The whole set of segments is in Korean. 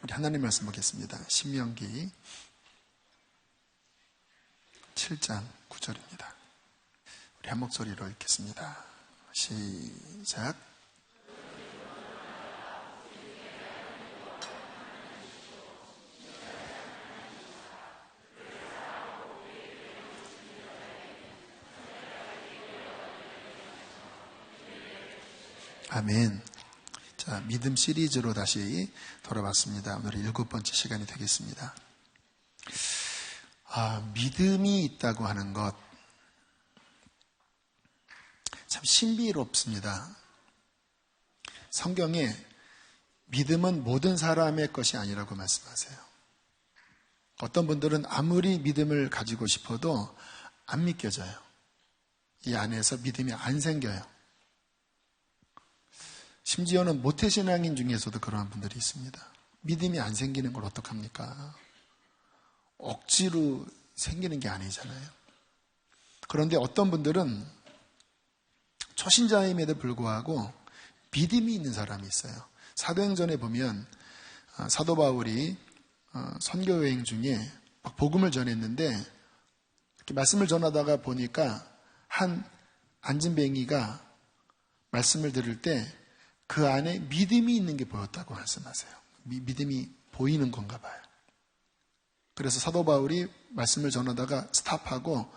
우리 하나님 말씀 보겠습니다. 신명기 7장 9절입니다. 우리 한 목소리로 읽겠습니다. 시작. 아멘. 자, 믿음 시리즈로 다시 돌아왔습니다. 오늘 7번째 시간이 되겠습니다. 믿음이 있다고 하는 것, 참 신비롭습니다. 성경에 믿음은 모든 사람의 것이 아니라고 말씀하세요. 어떤 분들은 아무리 믿음을 가지고 싶어도 안 믿겨져요. 이 안에서 믿음이 안 생겨요. 심지어는 모태신앙인 중에서도 그러한 분들이 있습니다. 믿음이 안 생기는 걸 어떡합니까? 억지로 생기는 게 아니잖아요. 그런데 어떤 분들은 초신자임에도 불구하고 믿음이 있는 사람이 있어요. 사도행전에 보면 사도 바울이 선교 여행 중에 복음을 전했는데 이렇게 말씀을 전하다가 보니까 한 안진뱅이가 말씀을 들을 때 그 안에 믿음이 있는 게 보였다고 말씀하세요. 믿음이 보이는 건가 봐요. 그래서 사도 바울이 말씀을 전하다가 스탑하고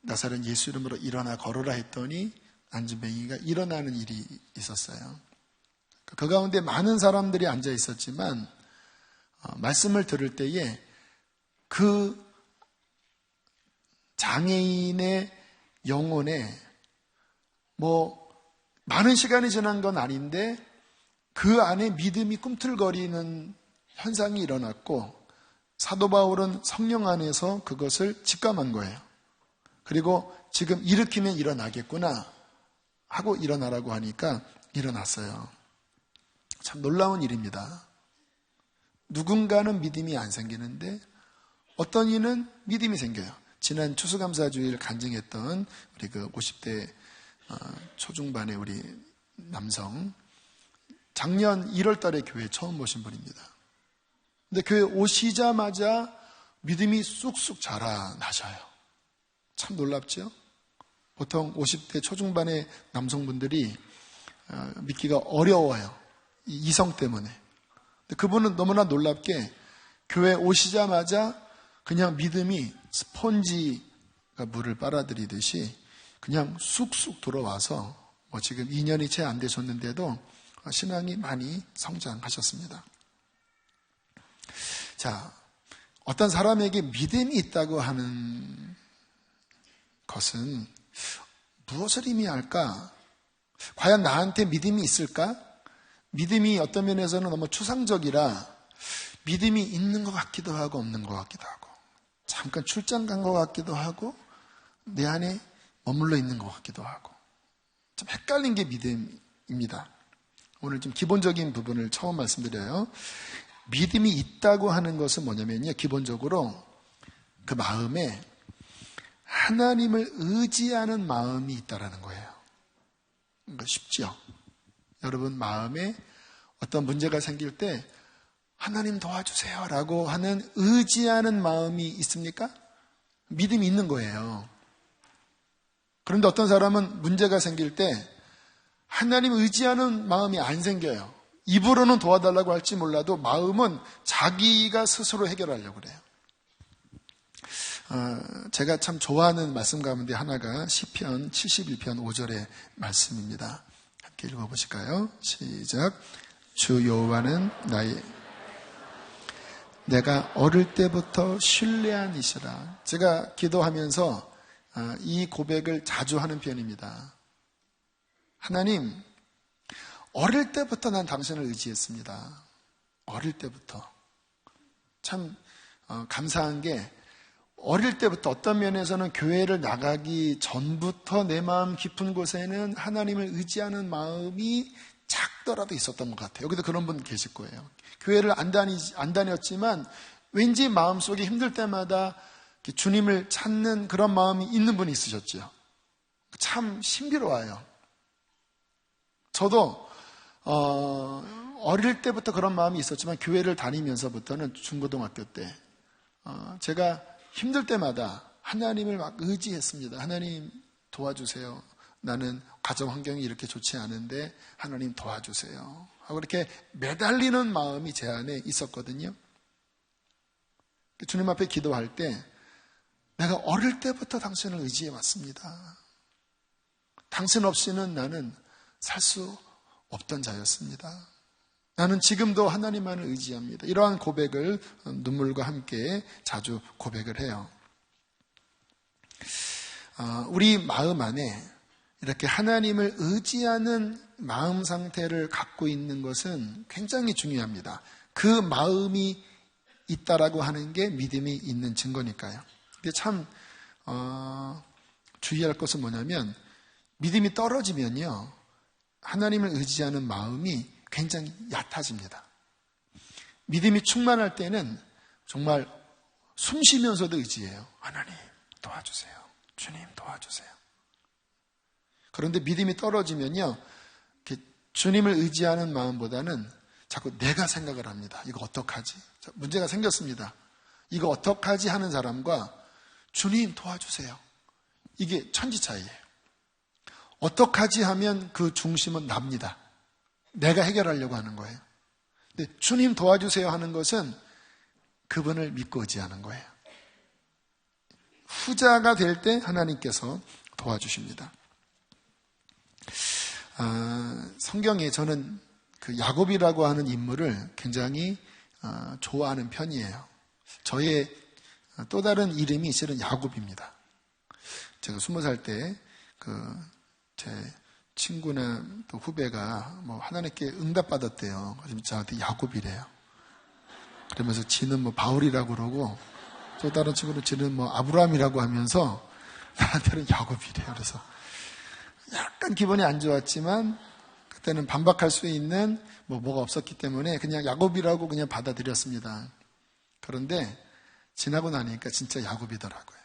나사렛 예수 이름으로 일어나 걸어라 했더니 안진뱅이가 일어나는 일이 있었어요. 그 가운데 많은 사람들이 앉아 있었지만 말씀을 들을 때에 그 장애인의 영혼에 많은 시간이 지난 건 아닌데 그 안에 믿음이 꿈틀거리는 현상이 일어났고 사도 바울은 성령 안에서 그것을 직감한 거예요. 그리고 지금 일으키면 일어나겠구나 하고 일어나라고 하니까 일어났어요. 참 놀라운 일입니다. 누군가는 믿음이 안 생기는데 어떤 이는 믿음이 생겨요. 지난 추수감사주일 간증했던 우리 그 50대 초중반의 우리 남성, 작년 1월 달에 교회 처음 오신 분입니다. 근데 교회 오시자마자 믿음이 쑥쑥 자라나셔요. 참 놀랍죠? 보통 50대 초중반의 남성분들이 믿기가 어려워요. 이 이성 때문에. 근데 그분은 너무나 놀랍게 교회 오시자마자 그냥 믿음이 스폰지가 물을 빨아들이듯이 그냥 쑥쑥 들어와서 지금 2년이 채 안 되셨는데도 신앙이 많이 성장하셨습니다. 자, 어떤 사람에게 믿음이 있다고 하는 것은 무엇을 의미할까? 과연 나한테 믿음이 있을까? 믿음이 어떤 면에서는 너무 추상적이라 믿음이 있는 것 같기도 하고 없는 것 같기도 하고 잠깐 출장 간 것 같기도 하고 내 안에 머물러 있는 것 같기도 하고 좀 헷갈린 게 믿음입니다. 오늘 좀 기본적인 부분을 처음 말씀드려요. 믿음이 있다고 하는 것은 뭐냐면요, 기본적으로 그 마음에 하나님을 의지하는 마음이 있다라는 거예요. 그러니까 쉽죠? 여러분 마음에 어떤 문제가 생길 때 하나님 도와주세요 라고 하는 의지하는 마음이 있습니까? 믿음이 있는 거예요. 그런데 어떤 사람은 문제가 생길 때 하나님 의지하는 마음이 안 생겨요. 입으로는 도와달라고 할지 몰라도 마음은 자기가 스스로 해결하려고 그래요. 제가 참 좋아하는 말씀 가운데 하나가 시편 71편 5절의 말씀입니다. 함께 읽어보실까요? 시작. 주 여호와는 내가 어릴 때부터 신뢰한 이시라. 제가 기도하면서 이 고백을 자주 하는 편입니다. 하나님, 어릴 때부터 난 당신을 의지했습니다. 어릴 때부터. 참 감사한 게 어릴 때부터 어떤 면에서는 교회를 나가기 전부터 내 마음 깊은 곳에는 하나님을 의지하는 마음이 작더라도 있었던 것 같아요. 여기도 그런 분 계실 거예요. 교회를 안 다녔지만 왠지 마음속에 힘들 때마다 주님을 찾는 그런 마음이 있는 분이 있으셨죠. 참 신비로워요. 저도 어릴 때부터 그런 마음이 있었지만 교회를 다니면서부터는 중고등학교 때 제가 힘들 때마다 하나님을 막 의지했습니다. 하나님 도와주세요. 나는 가정 환경이 이렇게 좋지 않은데 하나님 도와주세요. 하고 이렇게 매달리는 마음이 제 안에 있었거든요. 주님 앞에 기도할 때 내가 어릴 때부터 당신을 의지해 왔습니다. 당신 없이는 나는 살 수 없던 자였습니다. 나는 지금도 하나님만을 의지합니다. 이러한 고백을 눈물과 함께 자주 고백을 해요. 우리 마음 안에 이렇게 하나님을 의지하는 마음 상태를 갖고 있는 것은 굉장히 중요합니다. 그 마음이 있다라고 하는 게 믿음이 있는 증거니까요. 근데 참 주의할 것은 뭐냐면 믿음이 떨어지면요, 하나님을 의지하는 마음이 굉장히 얕아집니다. 믿음이 충만할 때는 정말 숨 쉬면서도 의지해요. 하나님 도와주세요. 주님 도와주세요. 그런데 믿음이 떨어지면요, 주님을 의지하는 마음보다는 자꾸 내가 생각을 합니다. 이거 어떡하지? 문제가 생겼습니다. 이거 어떡하지 하는 사람과 주님 도와주세요. 이게 천지차이예요. 어떡하지 하면 그 중심은 납니다. 내가 해결하려고 하는 거예요. 근데 주님 도와주세요 하는 것은 그분을 믿고 의지하는 거예요. 후자가 될 때 하나님께서 도와주십니다. 성경에 저는 그 야곱이라고 하는 인물을 굉장히 좋아하는 편이에요. 저의 또 다른 이름이 실은 야곱입니다. 제가 20살 때 제 친구나 또 후배가 하나님께 응답받았대요. 그래서 저한테 야곱이래요. 그러면서 지는 바울이라고 그러고 또 다른 친구는 지는 아브라함이라고 하면서 나한테는 야곱이래요. 그래서 약간 기분이 안 좋았지만 그때는 반박할 수 있는 뭐가 없었기 때문에 그냥 야곱이라고 그냥 받아들였습니다. 그런데 지나고 나니까 진짜 야곱이더라고요.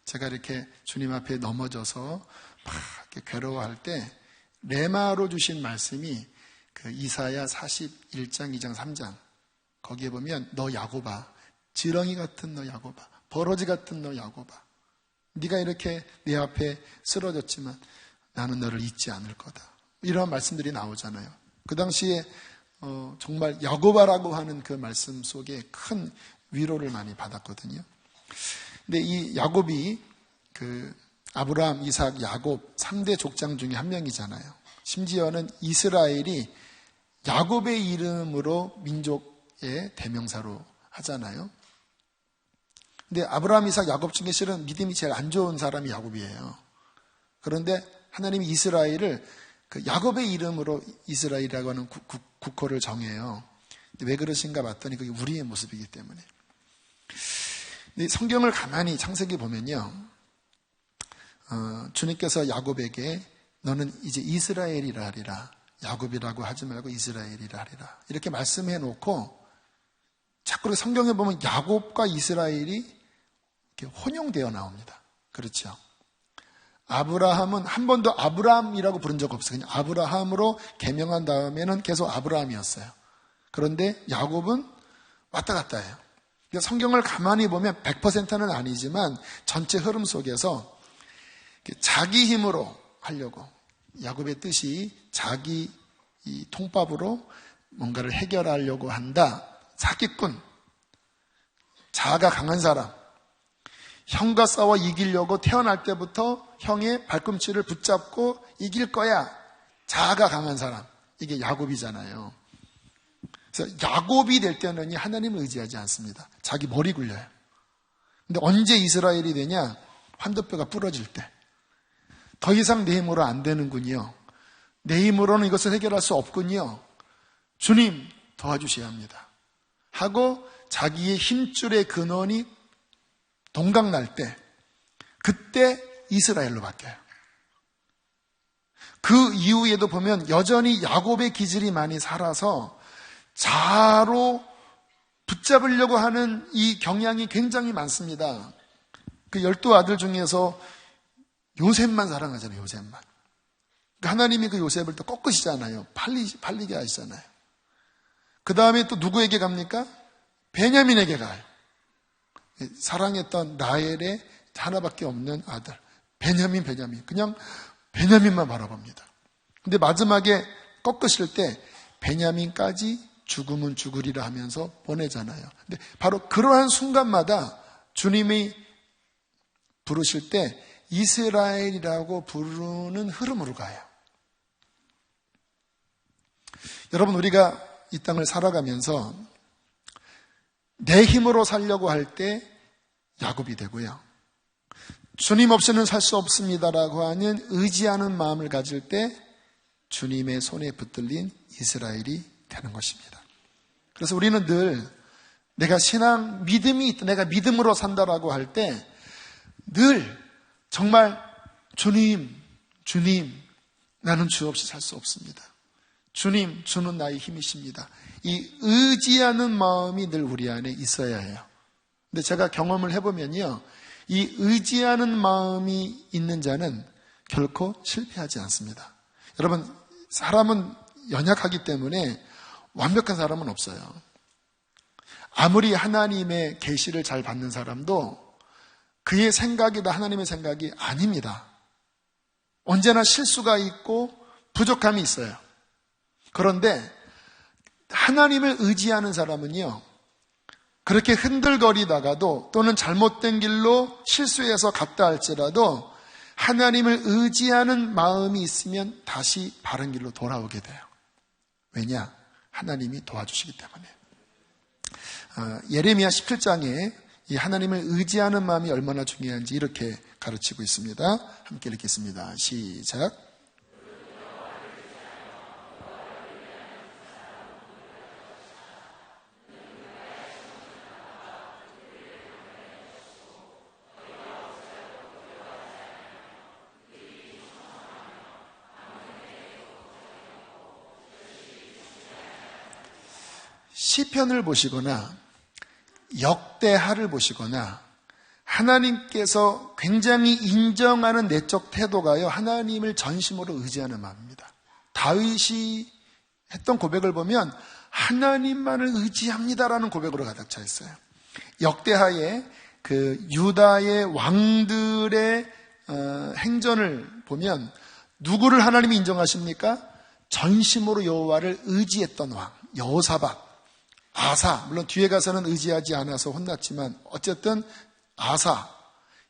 제가 이렇게 주님 앞에 넘어져서 막 이렇게 괴로워할 때 레마로 주신 말씀이 그 이사야 41장, 2장, 3장 거기에 보면 너 야곱아, 지렁이 같은 너 야곱아, 버러지 같은 너 야곱아, 네가 이렇게 내 앞에 쓰러졌지만 나는 너를 잊지 않을 거다. 이런 말씀들이 나오잖아요. 그 당시에 정말 야곱아라고 하는 그 말씀 속에 큰 위로를 많이 받았거든요. 근데 이 야곱이 그 아브라함, 이삭, 야곱 3대 족장 중에 한 명이잖아요. 심지어는 이스라엘이 야곱의 이름으로 민족의 대명사로 하잖아요. 근데 아브라함, 이삭, 야곱 중에 실은 믿음이 제일 안 좋은 사람이 야곱이에요. 그런데 하나님이 이스라엘을 그 야곱의 이름으로 이스라엘이라고 하는 국호를 정해요. 근데 왜 그러신가 봤더니 그게 우리의 모습이기 때문에. 근데 성경을 가만히 창세기 보면요, 주님께서 야곱에게 너는 이제 이스라엘이라 하리라, 야곱이라고 하지 말고 이스라엘이라 하리라, 이렇게 말씀해 놓고 자꾸 성경에 보면 야곱과 이스라엘이 이렇게 혼용되어 나옵니다. 그렇죠? 아브라함은 한 번도 아브라함이라고 부른 적 없어요. 그냥 아브라함으로 개명한 다음에는 계속 아브라함이었어요. 그런데 야곱은 왔다 갔다 해요. 성경을 가만히 보면 100%는 아니지만 전체 흐름 속에서 자기 힘으로 하려고, 야곱의 뜻이 자기 이 통밥으로 뭔가를 해결하려고 한다. 사기꾼, 자아가 강한 사람, 형과 싸워 이기려고 태어날 때부터 형의 발꿈치를 붙잡고 이길 거야. 자아가 강한 사람, 이게 야곱이잖아요. 그래서 야곱이 될 때는 하나님을 의지하지 않습니다. 자기 머리 굴려요. 근데 언제 이스라엘이 되냐? 환도뼈가 부러질 때. 더 이상 내 힘으로 안 되는군요. 내 힘으로는 이것을 해결할 수 없군요. 주님 도와주셔야 합니다. 하고 자기의 힘줄의 근원이 동강날 때, 그때 이스라엘로 바뀌어요. 그 이후에도 보면 여전히 야곱의 기질이 많이 살아서 자아로 붙잡으려고 하는 이 경향이 굉장히 많습니다. 그 12아들 중에서 요셉만 사랑하잖아요. 요셉만. 하나님이 그 요셉을 또 꺾으시잖아요. 팔리게 하시잖아요. 그 다음에 또 누구에게 갑니까? 베냐민에게 가요. 사랑했던 라헬의 하나밖에 없는 아들. 베냐민. 그냥 베냐민만 바라봅니다. 근데 마지막에 꺾으실 때 베냐민까지 죽으면 죽으리라 하면서 보내잖아요. 근데 바로 그러한 순간마다 주님이 부르실 때 이스라엘이라고 부르는 흐름으로 가요. 여러분, 우리가 이 땅을 살아가면서 내 힘으로 살려고 할 때 야곱이 되고요. 주님 없이는 살 수 없습니다라고 하는 의지하는 마음을 가질 때 주님의 손에 붙들린 이스라엘이 되는 것입니다. 그래서 우리는 늘 내가 신앙, 믿음이 있다, 내가 믿음으로 산다라고 할 때 늘 정말 주님, 나는 주 없이 살 수 없습니다. 주님, 주는 나의 힘이십니다. 이 의지하는 마음이 늘 우리 안에 있어야 해요. 근데 제가 경험을 해보면요, 이 의지하는 마음이 있는 자는 결코 실패하지 않습니다. 여러분, 사람은 연약하기 때문에 완벽한 사람은 없어요. 아무리 하나님의 계시를 잘 받는 사람도 그의 생각이 다 하나님의 생각이 아닙니다. 언제나 실수가 있고 부족함이 있어요. 그런데 하나님을 의지하는 사람은요, 그렇게 흔들거리다가도 또는 잘못된 길로 실수해서 갔다 할지라도 하나님을 의지하는 마음이 있으면 다시 바른 길로 돌아오게 돼요. 왜냐? 하나님이 도와주시기 때문에. 예레미야 17장에 이 하나님을 의지하는 마음이 얼마나 중요한지 이렇게 가르치고 있습니다. 함께 읽겠습니다. 시작. 시편을 보시거나 역대하를 보시거나 하나님께서 굉장히 인정하는 내적 태도가요, 하나님을 전심으로 의지하는 마음입니다. 다윗이 했던 고백을 보면 하나님만을 의지합니다라는 고백으로 가득 차 있어요. 역대하에 그 유다의 왕들의 행전을 보면 누구를 하나님이 인정하십니까? 전심으로 여호와를 의지했던 왕, 여호사밧, 아사, 물론 뒤에 가서는 의지하지 않아서 혼났지만 어쨌든 아사,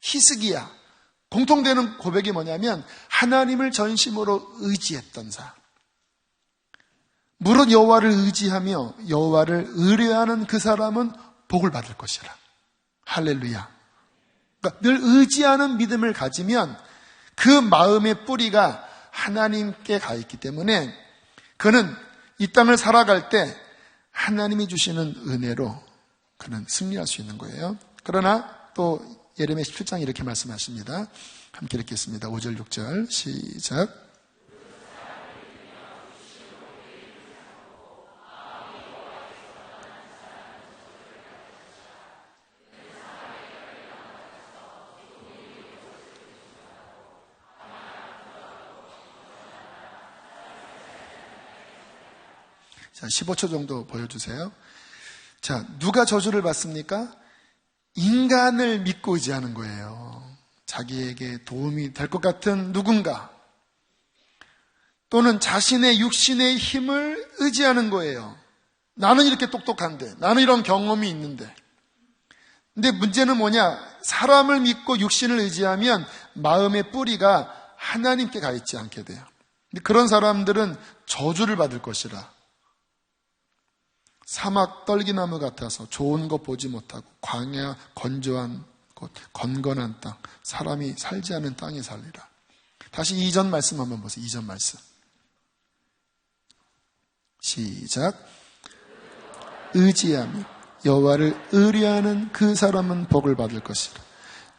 히스기야, 공통되는 고백이 뭐냐면 하나님을 전심으로 의지했던 사. 무릇 여호와를 의지하며 여호와를 의뢰하는 그 사람은 복을 받을 것이라. 할렐루야. 그러니까 늘 의지하는 믿음을 가지면 그 마음의 뿌리가 하나님께 가 있기 때문에 그는 이 땅을 살아갈 때 하나님이 주시는 은혜로 그는 승리할 수 있는 거예요. 그러나 또 예레미야 17장 이렇게 말씀하십니다. 함께 읽겠습니다. 5절 6절 시작. 자, 15초 정도 보여주세요. 자, 누가 저주를 받습니까? 인간을 믿고 의지하는 거예요. 자기에게 도움이 될 것 같은 누군가, 또는 자신의 육신의 힘을 의지하는 거예요. 나는 이렇게 똑똑한데, 나는 이런 경험이 있는데. 근데 문제는 뭐냐? 사람을 믿고 육신을 의지하면 마음의 뿌리가 하나님께 가 있지 않게 돼요. 근데 그런 사람들은 저주를 받을 것이라. 사막 떨기나무 같아서 좋은 것 보지 못하고 광야 건조한 곳, 건건한 땅, 사람이 살지 않은 땅에 살리라. 다시 이전 말씀 한번 보세요. 이전 말씀 시작. 의지하며 여호와를 의뢰하는 그 사람은 복을 받을 것이라.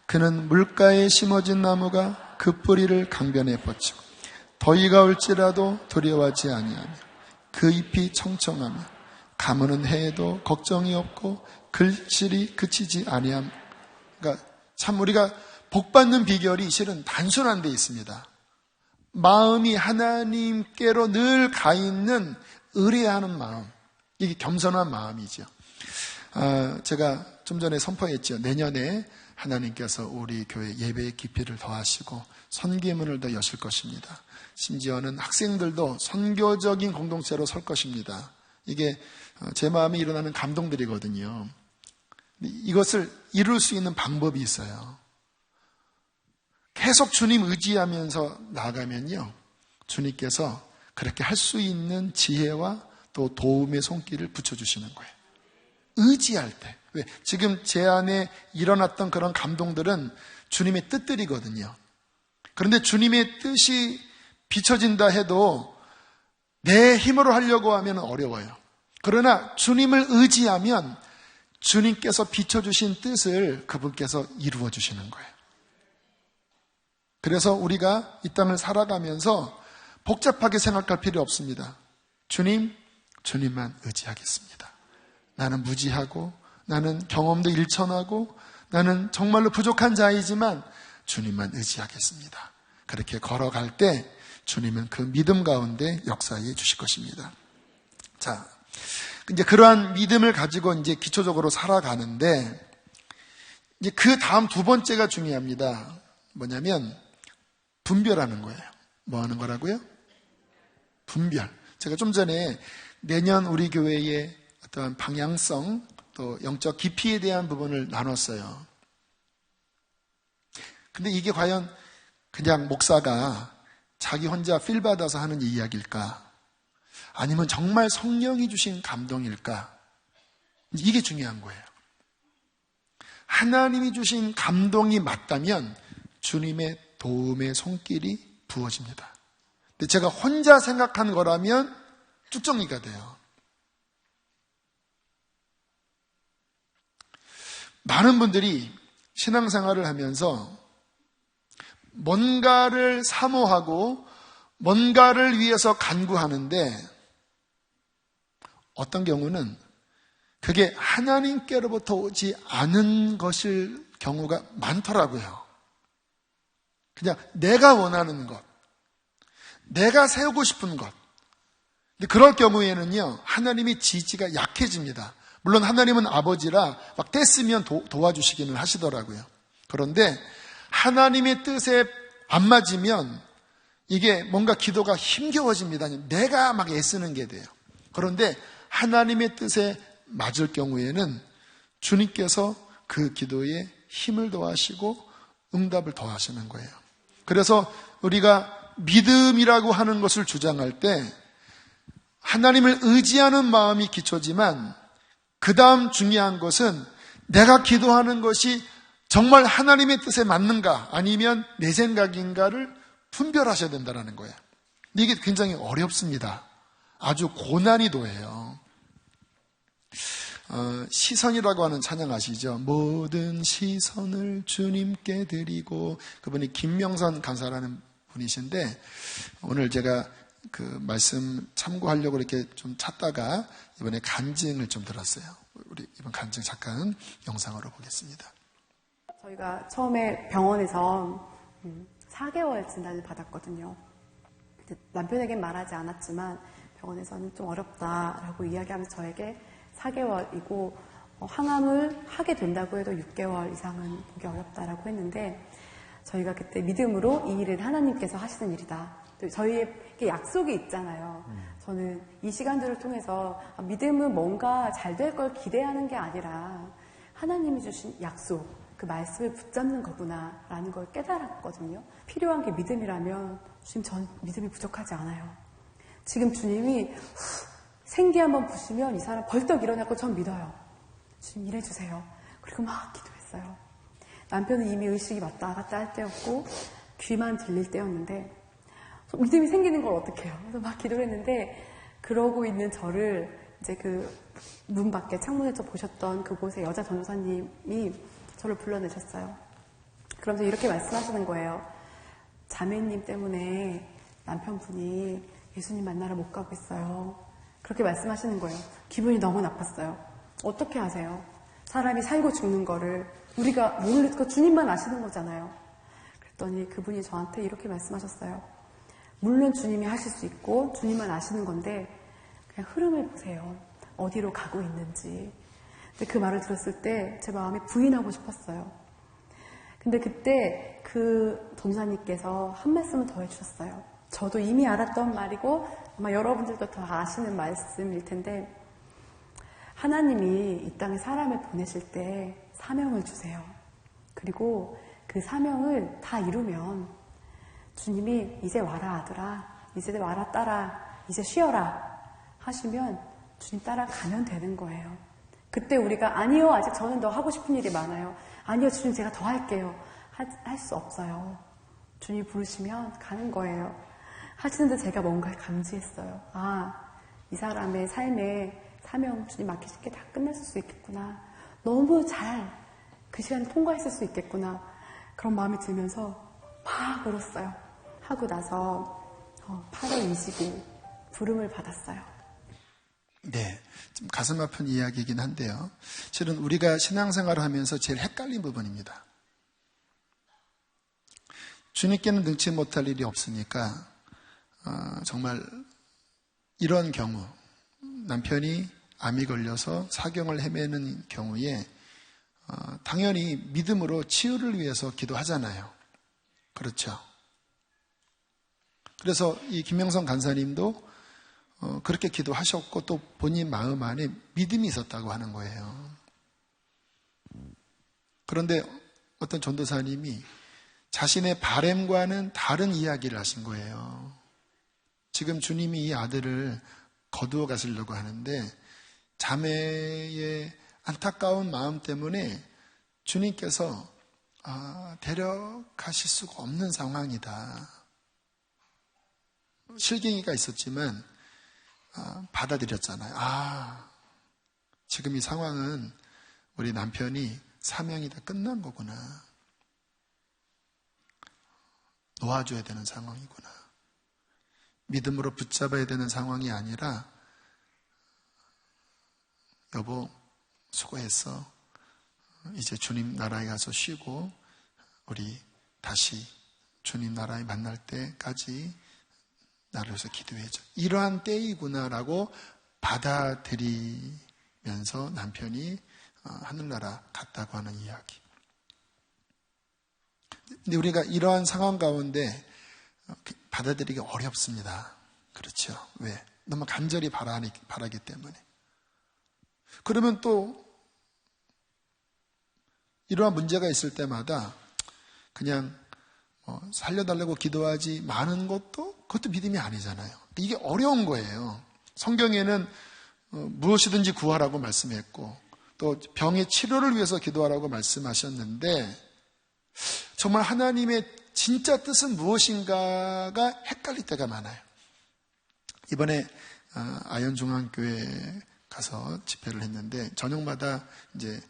그는 물가에 심어진 나무가 그 뿌리를 강변에 뻗치고 더위가 올지라도 두려워하지 아니하며 그 잎이 청청하며 가무는 해에도 걱정이 없고 글실이 그치지 아니함. 그러니까 참 우리가 복받는 비결이 실은 단순한 데 있습니다. 마음이 하나님께로 늘 가 있는 의뢰하는 마음. 이게 겸손한 마음이죠. 제가 좀 전에 선포했죠. 내년에 하나님께서 우리 교회 예배의 깊이를 더하시고 선교문을 더 여실 것입니다. 심지어는 학생들도 선교적인 공동체로 설 것입니다. 이게 제 마음에 일어나는 감동들이거든요. 이것을 이룰 수 있는 방법이 있어요. 계속 주님 의지하면서 나아가면요, 주님께서 그렇게 할 수 있는 지혜와 또 도움의 손길을 붙여주시는 거예요. 의지할 때. 왜? 지금 제 안에 일어났던 그런 감동들은 주님의 뜻들이거든요. 그런데 주님의 뜻이 비춰진다 해도 내 힘으로 하려고 하면 어려워요. 그러나 주님을 의지하면 주님께서 비춰주신 뜻을 그분께서 이루어 주시는 거예요. 그래서 우리가 이 땅을 살아가면서 복잡하게 생각할 필요 없습니다. 주님만 의지하겠습니다. 나는 무지하고 나는 경험도 일천하고 나는 정말로 부족한 자이지만 주님만 의지하겠습니다. 그렇게 걸어갈 때 주님은 그 믿음 가운데 역사해 주실 것입니다. 자, 이제 그러한 믿음을 가지고 이제 기초적으로 살아가는데 이제 그 다음 두 번째가 중요합니다. 뭐냐면 분별하는 거예요. 뭐 하는 거라고요? 분별. 제가 좀 전에 내년 우리 교회의 어떤 방향성 또 영적 깊이에 대한 부분을 나눴어요. 근데 이게 과연 그냥 목사가 자기 혼자 필 받아서 하는 이야기일까? 아니면 정말 성령이 주신 감동일까? 이게 중요한 거예요. 하나님이 주신 감동이 맞다면 주님의 도움의 손길이 부어집니다. 근데 제가 혼자 생각한 거라면 쭉 정리가 돼요. 많은 분들이 신앙생활을 하면서 뭔가를 사모하고 뭔가를 위해서 간구하는데 어떤 경우는 그게 하나님께로부터 오지 않은 것일 경우가 많더라고요. 그냥 내가 원하는 것, 내가 세우고 싶은 것. 근데 그럴 경우에는요, 하나님의 지지가 약해집니다. 물론 하나님은 아버지라 막 떼쓰면 도와주시기는 하시더라고요. 그런데 하나님의 뜻에 안 맞으면 이게 뭔가 기도가 힘겨워집니다. 내가 막 애쓰는 게 돼요. 그런데 하나님의 뜻에 맞을 경우에는 주님께서 그 기도에 힘을 더하시고 응답을 더하시는 거예요. 그래서 우리가 믿음이라고 하는 것을 주장할 때 하나님을 의지하는 마음이 기초지만 그 다음 중요한 것은 내가 기도하는 것이 정말 하나님의 뜻에 맞는가 아니면 내 생각인가를 분별하셔야 된다는 거예요. 근데 이게 굉장히 어렵습니다. 아주 고난이도예요. 시선이라고 하는 찬양 아시죠? 모든 시선을 주님께 드리고, 그분이 김명선 간사라는 분이신데 오늘 제가 그 말씀 참고하려고 이렇게 좀 찾다가 이번에 간증을 좀 들었어요. 우리 이번 간증 잠깐 영상으로 보겠습니다. 저희가 처음에 병원에서 4개월 진단을 받았거든요. 남편에겐 말하지 않았지만 병원에서는 좀 어렵다라고 이야기하면서 저에게 4개월이고 항암을 하게 된다고 해도 6개월 이상은 보기 어렵다라고 했는데 저희가 그때 믿음으로 이 일은 하나님께서 하시는 일이다. 또 저희에게 약속이 있잖아요. 저는 이 시간들을 통해서 믿음은 뭔가 잘 될 걸 기대하는 게 아니라 하나님이 주신 약속, 그 말씀을 붙잡는 거구나라는 걸 깨달았거든요. 필요한 게 믿음이라면 주님 전 믿음이 부족하지 않아요. 지금 주님이 생기 한번 부시면 이 사람 벌떡 일어나고 전 믿어요. 주님 일해주세요. 그리고 막 기도했어요. 남편은 이미 의식이 왔다 갔다 할 때였고 귀만 들릴 때였는데 믿음이 생기는 걸 어떻게 해요? 그래서 막 기도를 했는데 그러고 있는 저를 이제 그 문 밖에 창문에서 보셨던 그곳의 여자 전도사님이 저를 불러내셨어요. 그러면서 이렇게 말씀하시는 거예요. 자매님 때문에 남편분이 예수님 만나러 못 가고 있어요. 그렇게 말씀하시는 거예요. 기분이 너무 나빴어요. 어떻게 하세요? 사람이 살고 죽는 거를 우리가 모르고 주님만 아시는 거잖아요. 그랬더니 그분이 저한테 이렇게 말씀하셨어요. 물론 주님이 하실 수 있고 주님만 아시는 건데 그냥 흐름을 보세요. 어디로 가고 있는지. 근데 그 말을 들었을 때 제 마음이 부인하고 싶었어요. 근데 그때 그 전사님께서 한 말씀을 더 해주셨어요. 저도 이미 알았던 말이고 아마 여러분들도 더 아시는 말씀일 텐데, 하나님이 이 땅에 사람을 보내실 때 사명을 주세요. 그리고 그 사명을 다 이루면 주님이 이제 와라 아들아, 이제 와라 딸아, 이제 쉬어라 하시면 주님 따라가면 되는 거예요. 그때 우리가 아니요, 아직 저는 더 하고 싶은 일이 많아요. 아니요, 주님 제가 더 할게요. 할 수 없어요. 주님 부르시면 가는 거예요. 하시는데 제가 뭔가를 감지했어요. 이 사람의 삶에 사명 주님 맡기실 게 다 끝났을 수 있겠구나. 너무 잘 그 시간을 통과했을 수 있겠구나. 그런 마음이 들면서 막 울었어요. 하고 나서 8월 20일 부름을 받았어요. 네, 좀 가슴 아픈 이야기이긴 한데요. 실은 우리가 신앙생활을 하면서 제일 헷갈린 부분입니다. 주님께는 능치 못할 일이 없으니까 정말 이런 경우, 남편이 암이 걸려서 사경을 헤매는 경우에 당연히 믿음으로 치유를 위해서 기도하잖아요. 그렇죠. 그래서 이 김명성 간사님도 그렇게 기도하셨고 또 본인 마음 안에 믿음이 있었다고 하는 거예요. 그런데 어떤 전도사님이 자신의 바램과는 다른 이야기를 하신 거예요. 지금 주님이 이 아들을 거두어 가시려고 하는데 자매의 안타까운 마음 때문에 주님께서 데려가실 수가 없는 상황이다. 실갱이가 있었지만 받아들였잖아요. 지금 이 상황은 우리 남편이 사명이 다 끝난 거구나. 놓아줘야 되는 상황이구나. 믿음으로 붙잡아야 되는 상황이 아니라 여보 수고했어. 이제 주님 나라에 가서 쉬고 우리 다시 주님 나라에 만날 때까지 나를 위해서 기도해줘. 이러한 때이구나라고 받아들이면서 남편이 하늘나라 갔다고 하는 이야기. 근데 우리가 이러한 상황 가운데 받아들이기 어렵습니다. 그렇죠. 왜? 너무 간절히 바라기 때문에. 그러면 또 이러한 문제가 있을 때마다 그냥 살려달라고 기도하지 많은 그것도 믿음이 아니잖아요. 이게 어려운 거예요. 성경에는 무엇이든지 구하라고 말씀했고 또 병의 치료를 위해서 기도하라고 말씀하셨는데 정말 하나님의 진짜 뜻은 무엇인가가 헷갈릴 때가 많아요. 이번에 아현중앙교회 가서 집회를 했는데 저녁마다 이제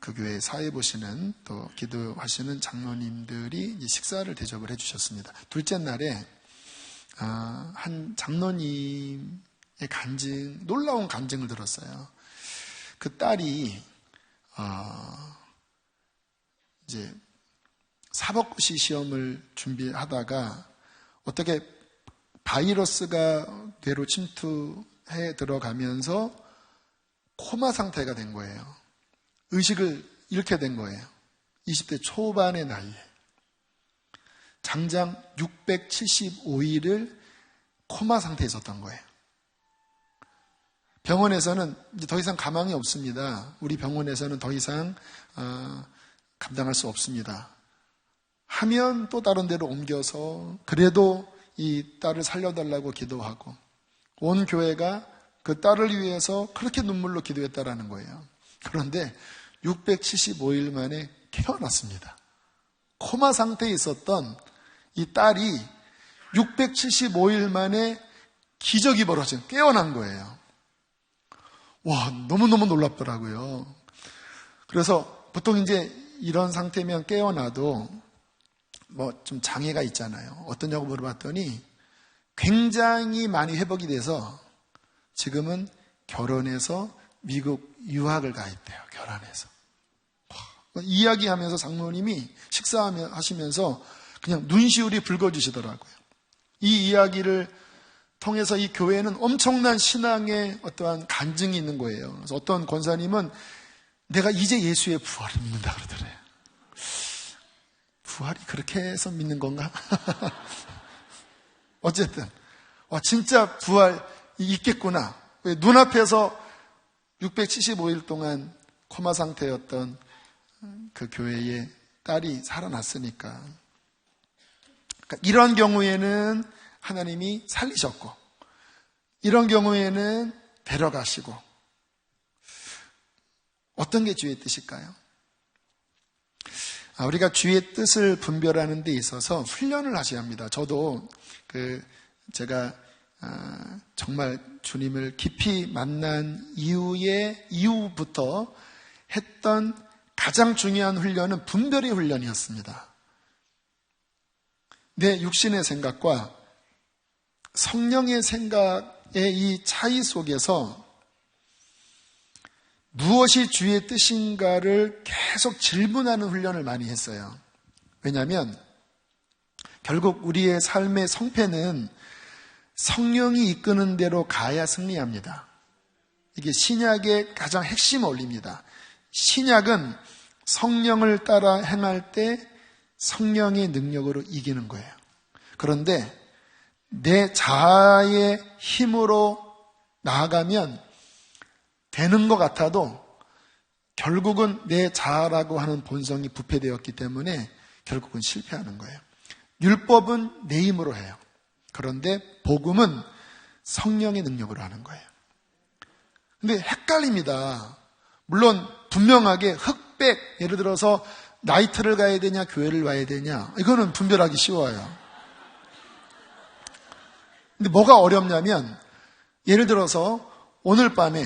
그 교회 사회 보시는 또 기도하시는 장로님들이 이제 식사를 대접을 해주셨습니다. 둘째 날에 한 장로님의 놀라운 간증을 들었어요. 그 딸이 이제 사법고시 시험을 준비하다가 어떻게 바이러스가 뇌로 침투해 들어가면서 코마 상태가 된 거예요. 의식을 잃게 된 거예요. 20대 초반의 나이에. 장장 675일을 코마 상태에 있었던 거예요. 병원에서는 이제 더 이상 가망이 없습니다. 우리 병원에서는 더 이상 감당할 수 없습니다. 하면 또 다른 데로 옮겨서 그래도 이 딸을 살려달라고 기도하고 온 교회가 그 딸을 위해서 그렇게 눈물로 기도했다라는 거예요. 그런데 675일 만에 깨어났습니다. 코마 상태에 있었던 이 딸이 675일 만에 기적이 벌어진 깨어난 거예요. 와, 너무너무 놀랍더라고요. 그래서 보통 이제 이런 상태면 깨어나도 좀 장애가 있잖아요. 어떠냐고 물어봤더니 굉장히 많이 회복이 돼서 지금은 결혼해서 미국 유학을 가 있대요. 결혼해서. 이야기하면서 장로님이 식사하시면서 그냥 눈시울이 붉어지시더라고요. 이 이야기를 통해서 이 교회에는 엄청난 신앙의 어떠한 간증이 있는 거예요. 그래서 어떤 권사님은 내가 이제 예수의 부활을 믿는다 그러더래요. 부활이 그렇게 해서 믿는 건가? 어쨌든 진짜 부활이 있겠구나. 눈앞에서 675일 동안 코마 상태였던 그 교회의 딸이 살아났으니까. 그러니까 이런 경우에는 하나님이 살리셨고, 이런 경우에는 데려가시고, 어떤 게 주의 뜻일까요? 우리가 주의 뜻을 분별하는 데 있어서 훈련을 하셔야 합니다. 저도 제가 정말 주님을 깊이 만난 이후부터 했던 가장 중요한 훈련은 분별의 훈련이었습니다. 내 육신의 생각과 성령의 생각의 이 차이 속에서 무엇이 주의 뜻인가를 계속 질문하는 훈련을 많이 했어요. 왜냐하면 결국 우리의 삶의 성패는 성령이 이끄는 대로 가야 승리합니다. 이게 신약의 가장 핵심 원리입니다. 신약은 성령을 따라 행할 때 성령의 능력으로 이기는 거예요. 그런데 내 자아의 힘으로 나아가면 되는 것 같아도 결국은 내 자아라고 하는 본성이 부패되었기 때문에 결국은 실패하는 거예요. 율법은 내 힘으로 해요. 그런데 복음은 성령의 능력으로 하는 거예요. 근데 헷갈립니다. 물론 분명하게 흑백, 예를 들어서 나이트를 가야 되냐 교회를 와야 되냐, 이거는 분별하기 쉬워요. 근데 뭐가 어렵냐면, 예를 들어서 오늘 밤에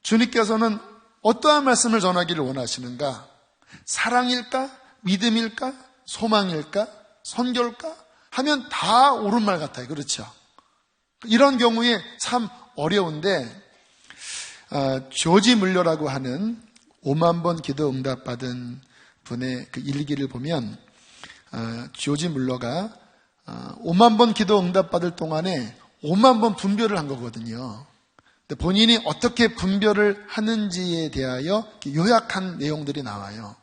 주님께서는 어떠한 말씀을 전하기를 원하시는가? 사랑일까? 믿음일까? 소망일까? 선교일까? 하면 다 옳은 말 같아요. 그렇죠? 이런 경우에 참 어려운데, 조지 물러라고 하는 5만 번 기도 응답받은 분의 그 일기를 보면, 조지 물러가 5만 번 기도 응답받을 동안에 5만 번 분별을 한 거거든요. 근데 본인이 어떻게 분별을 하는지에 대하여 요약한 내용들이 나와요.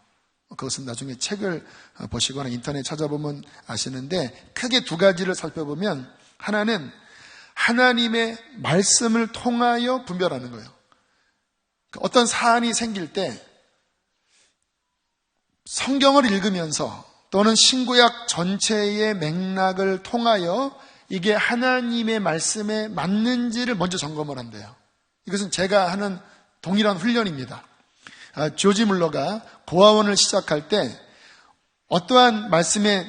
그것은 나중에 책을 보시거나 인터넷 찾아보면 아시는데, 크게 두 가지를 살펴보면, 하나는 하나님의 말씀을 통하여 분별하는 거예요. 어떤 사안이 생길 때 성경을 읽으면서 또는 신구약 전체의 맥락을 통하여 이게 하나님의 말씀에 맞는지를 먼저 점검을 한대요. 이것은 제가 하는 동일한 훈련입니다. 조지 물러가 고아원을 시작할 때 어떠한 말씀의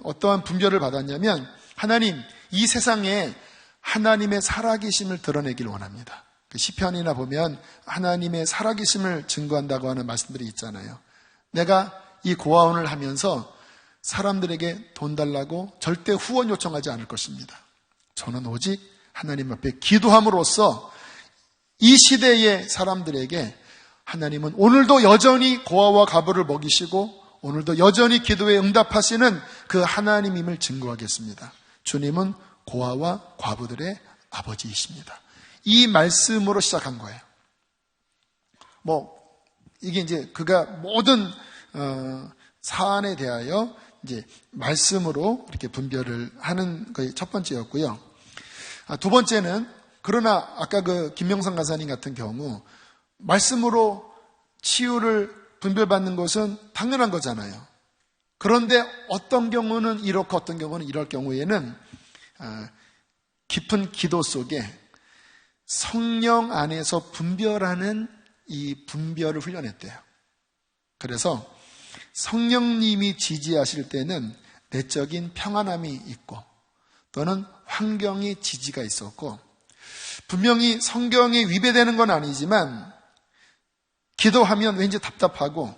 어떠한 분별을 받았냐면, 하나님, 이 세상에 하나님의 살아계심을 드러내기를 원합니다. 시편이나 보면 하나님의 살아계심을 증거한다고 하는 말씀들이 있잖아요. 내가 이 고아원을 하면서 사람들에게 돈 달라고 절대 후원 요청하지 않을 것입니다. 저는 오직 하나님 앞에 기도함으로써 이 시대의 사람들에게 하나님은 오늘도 여전히 고아와 과부를 먹이시고 오늘도 여전히 기도에 응답하시는 그 하나님임을 증거하겠습니다. 주님은 고아와 과부들의 아버지이십니다. 이 말씀으로 시작한 거예요. 이게 이제 그가 모든 사안에 대하여 이제 말씀으로 이렇게 분별을 하는 것이 첫 번째였고요. 두 번째는, 그러나 아까 그 김명선 강사님 같은 경우 말씀으로 치유를 분별받는 것은 당연한 거잖아요. 그런데 어떤 경우는 이렇고 어떤 경우는 이럴 경우에는 깊은 기도 속에 성령 안에서 분별하는 이 분별을 훈련했대요. 그래서 성령님이 지지하실 때는 내적인 평안함이 있고 또는 환경의 지지가 있었고, 분명히 성경에 위배되는 건 아니지만 기도하면 왠지 답답하고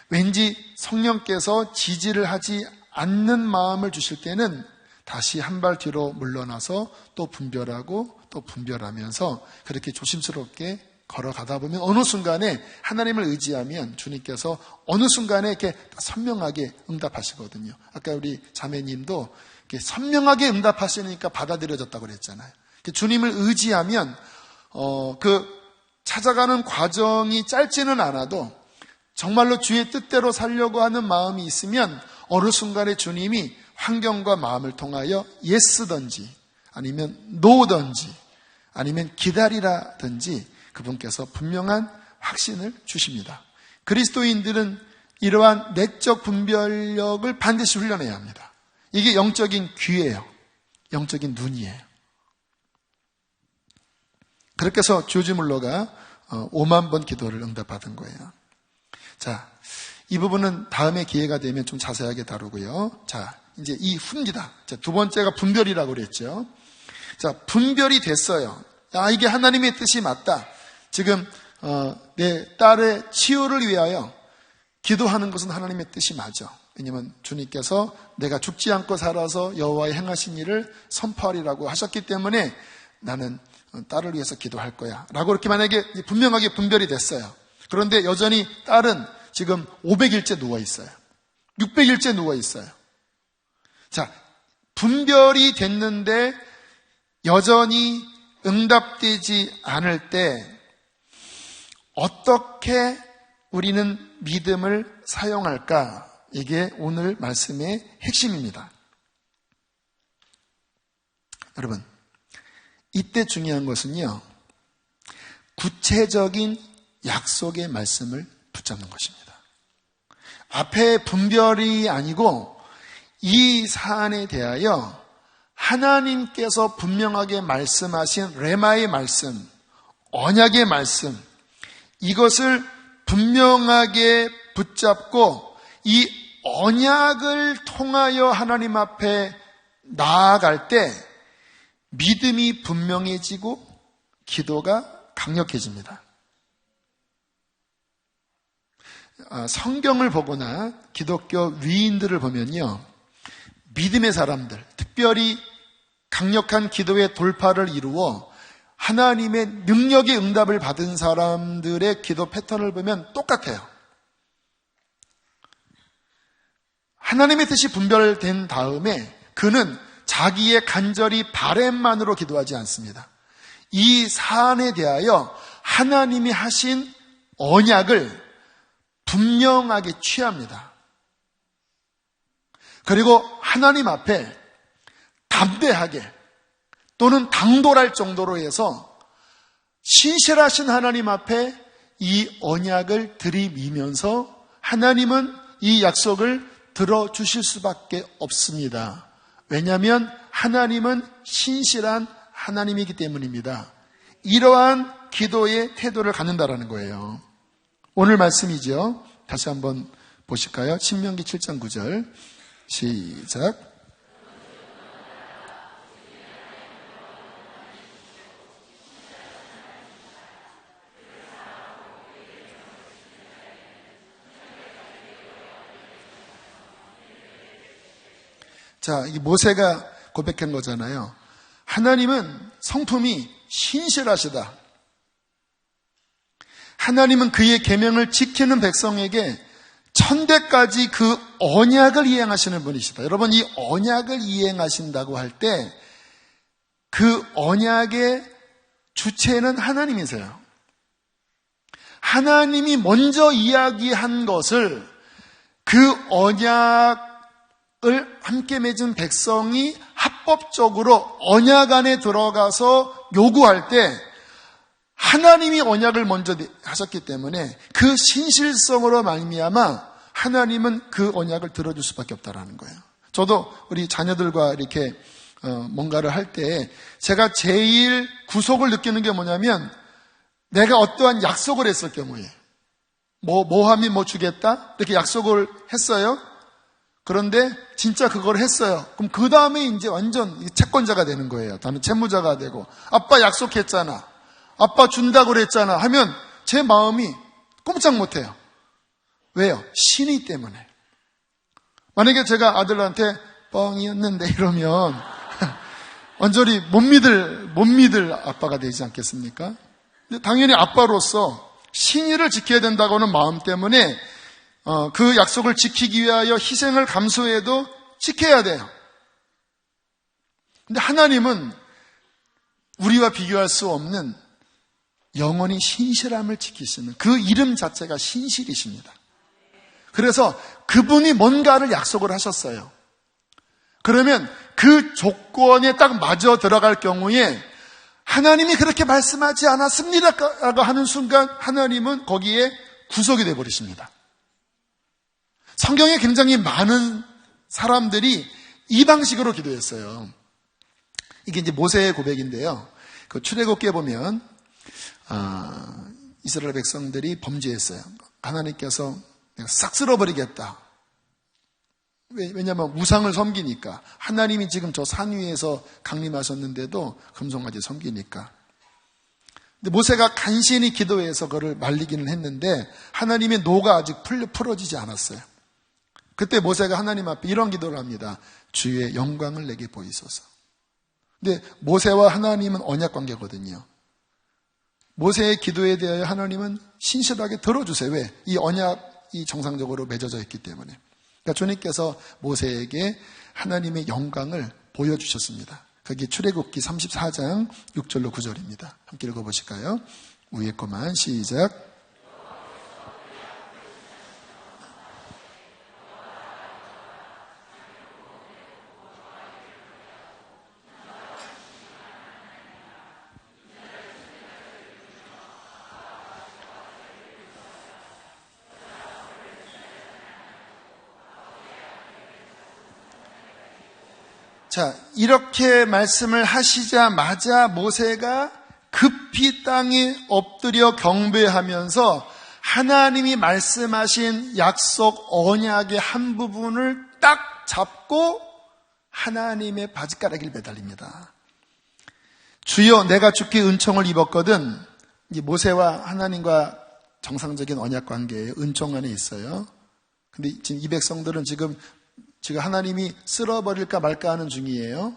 왠지 성령께서 지지를 하지 않는 마음을 주실 때는 다시 한 발 뒤로 물러나서 또 분별하고 또 분별하면서 그렇게 조심스럽게 걸어가다 보면 어느 순간에 하나님을 의지하면 주님께서 어느 순간에 이렇게 선명하게 응답하시거든요. 아까 우리 자매님도 선명하게 응답하시니까 받아들여졌다고 그랬잖아요. 주님을 의지하면 그 찾아가는 과정이 짧지는 않아도 정말로 주의 뜻대로 살려고 하는 마음이 있으면 어느 순간에 주님이 환경과 마음을 통하여 예스든지 아니면 노든지 아니면 기다리라든지 그분께서 분명한 확신을 주십니다. 그리스도인들은 이러한 내적 분별력을 반드시 훈련해야 합니다. 이게 영적인 귀예요. 영적인 눈이에요. 그렇게 해서 조지 물러가 5만 번 기도를 응답받은 거예요. 자, 이 부분은 다음에 기회가 되면 좀 자세하게 다루고요. 자, 이제 이 훈기다. 자, 두 번째가 분별이라고 그랬죠. 자, 분별이 됐어요. 아, 이게 하나님의 뜻이 맞다. 지금 내 딸의 치유를 위하여 기도하는 것은 하나님의 뜻이 맞아. 왜냐하면 주님께서 내가 죽지 않고 살아서 여호와의 행하신 일을 선포하리라고 하셨기 때문에 나는 딸을 위해서 기도할 거야 라고 이렇게 만약에 분명하게 분별이 됐어요. 그런데 여전히 딸은 지금 500일째 누워있어요. 600일째 누워있어요. 자, 분별이 됐는데 여전히 응답되지 않을 때 어떻게 우리는 믿음을 사용할까? 이게 오늘 말씀의 핵심입니다. 여러분, 이때 중요한 것은요, 구체적인 약속의 말씀을 붙잡는 것입니다. 앞에 분별이 아니고 이 사안에 대하여 하나님께서 분명하게 말씀하신 레마의 말씀, 언약의 말씀, 이것을 분명하게 붙잡고 이 언약을 통하여 하나님 앞에 나아갈 때 믿음이 분명해지고 기도가 강력해집니다. 성경을 보거나 기독교 위인들을 보면요, 믿음의 사람들, 특별히 강력한 기도의 돌파를 이루어 하나님의 능력의 응답을 받은 사람들의 기도 패턴을 보면 똑같아요. 하나님의 뜻이 분별된 다음에 그는 자기의 간절히 바램만으로 기도하지 않습니다. 이 사안에 대하여 하나님이 하신 언약을 분명하게 취합니다. 그리고 하나님 앞에 담대하게 또는 당돌할 정도로 해서 신실하신 하나님 앞에 이 언약을 들이미면서 하나님은 이 약속을 들어주실 수밖에 없습니다. 왜냐하면 하나님은 신실한 하나님이기 때문입니다. 이러한 기도의 태도를 갖는다라는 거예요. 오늘 말씀이죠. 다시 한번 보실까요? 신명기 7장 9절 시작. 자, 이 모세가 고백한 거잖아요. 하나님은 성품이 신실하시다. 하나님은 그의 계명을 지키는 백성에게 천대까지 그 언약을 이행하시는 분이시다. 여러분, 이 언약을 이행하신다고 할 때 그 언약의 주체는 하나님이세요. 하나님이 먼저 이야기한 것을 그 언약을 함께 맺은 백성이 합법적으로 언약 안에 들어가서 요구할 때 하나님이 언약을 먼저 하셨기 때문에 그 신실성으로 말미암아 하나님은 그 언약을 들어줄 수밖에 없다라는 거예요. 저도 우리 자녀들과 이렇게 뭔가를 할 때 제가 제일 구속을 느끼는 게 뭐냐면 내가 어떠한 약속을 했을 경우에 뭐 하면 뭐 주겠다 이렇게 약속을 했어요. 그런데 진짜 그걸 했어요. 그럼 그 다음에 이제 완전 채권자가 되는 거예요. 나는 채무자가 되고 아빠 약속했잖아. 아빠 준다고 그랬잖아 하면 제 마음이 꼼짝 못해요. 왜요? 신이 때문에. 만약에 제가 아들한테 뻥이었는데 이러면 완전히 못 믿을 아빠가 되지 않겠습니까? 근데 당연히 아빠로서 신의를 지켜야 된다고 하는 마음 때문에 그 약속을 지키기 위하여 희생을 감수해도 지켜야 돼요. 근데 하나님은 우리와 비교할 수 없는 영원히 신실함을 지키시는 그 이름 자체가 신실이십니다. 그래서 그분이 뭔가를 약속을 하셨어요. 그러면 그 조건에 딱 맞아 들어갈 경우에 하나님이 그렇게 말씀하지 않았습니다 라고 하는 순간 하나님은 거기에 구속이 되어버리십니다. 성경에 굉장히 많은 사람들이 이 방식으로 기도했어요. 이게 이제 모세의 고백인데요. 그 출애굽기에 보면 이스라엘 백성들이 범죄했어요. 하나님께서 내가 싹 쓸어버리겠다. 왜냐하면 우상을 섬기니까. 하나님이 지금 저 산 위에서 강림하셨는데도 금송아지 섬기니까. 근데 모세가 간신히 기도해서 그를 말리기는 했는데 하나님의 노가 아직 풀어지지 않았어요. 그때 모세가 하나님 앞에 이런 기도를 합니다. 주의 영광을 내게 보이소서. 근데 모세와 하나님은 언약 관계거든요. 모세의 기도에 대하여 하나님은 신실하게 들어주세요. 왜? 이 언약이 정상적으로 맺어져 있기 때문에. 그러니까 주님께서 모세에게 하나님의 영광을 보여주셨습니다. 그게 출애굽기 34장 6절로 9절입니다. 함께 읽어보실까요? 위에 거만 시작. 자, 이렇게 말씀을 하시자마자 모세가 급히 땅에 엎드려 경배하면서 하나님이 말씀하신 약속 언약의 한 부분을 딱 잡고 하나님의 바지가락을 매달립니다. 주여, 내가 주께 은총을 입었거든. 이제 모세와 하나님과 정상적인 언약 관계에 은총 안에 있어요. 근데 지금 이 백성들은 지금 하나님이 쓸어버릴까 말까 하는 중이에요.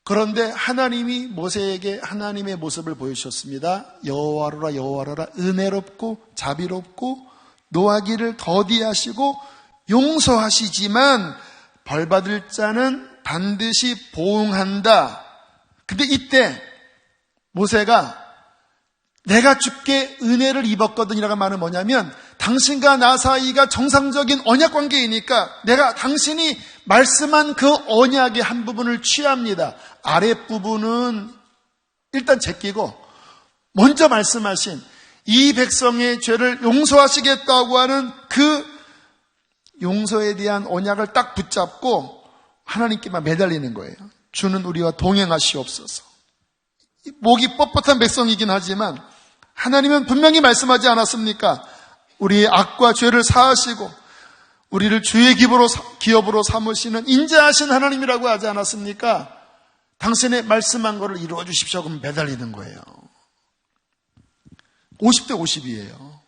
그런데 하나님이 모세에게 하나님의 모습을 보여주셨습니다. 여호와로라 여호와로라 은혜롭고 자비롭고 노하기를 더디하시고 용서하시지만 벌받을 자는 반드시 보응한다. 근데 이때 모세가 내가 주께 은혜를 입었거든이라는 말은 뭐냐면 당신과 나 사이가 정상적인 언약 관계이니까 내가 당신이 말씀한 그 언약의 한 부분을 취합니다. 아랫부분은 일단 제끼고 먼저 말씀하신 이 백성의 죄를 용서하시겠다고 하는 그 용서에 대한 언약을 딱 붙잡고 하나님께만 매달리는 거예요. 주는 우리와 동행하시옵소서. 목이 뻣뻣한 백성이긴 하지만 하나님은 분명히 말씀하지 않았습니까? 우리의 악과 죄를 사하시고 우리를 주의 기업으로 삼으시는 인자하신 하나님이라고 하지 않았습니까? 당신의 말씀한 것을 이루어 주십시오. 그럼 매달리는 거예요. 50대 50이에요.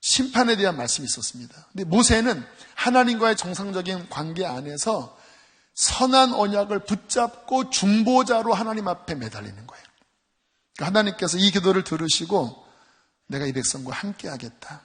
심판에 대한 말씀이 있었습니다. 근데 모세는 하나님과의 정상적인 관계 안에서 선한 언약을 붙잡고 중보자로 하나님 앞에 매달리는 거예요. 하나님께서 이 기도를 들으시고 내가 이 백성과 함께 하겠다.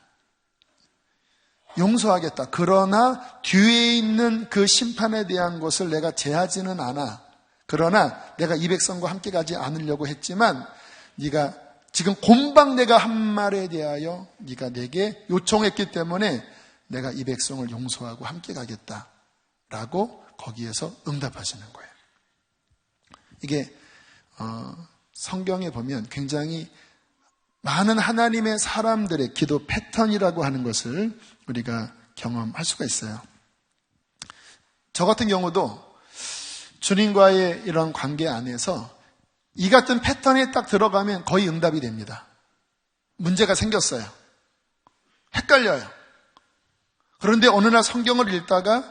용서하겠다. 그러나 뒤에 있는 그 심판에 대한 것을 내가 제하지는 않아. 그러나 내가 이 백성과 함께 가지 않으려고 했지만 네가 지금 곰방 내가 한 말에 대하여 네가 내게 요청했기 때문에 내가 이 백성을 용서하고 함께 가겠다라고 거기에서 응답하시는 거예요. 이게 성경에 보면 굉장히 많은 하나님의 사람들의 기도 패턴이라고 하는 것을 우리가 경험할 수가 있어요. 저 같은 경우도 주님과의 이런 관계 안에서 이 같은 패턴에 딱 들어가면 거의 응답이 됩니다. 문제가 생겼어요. 헷갈려요. 그런데 어느 날 성경을 읽다가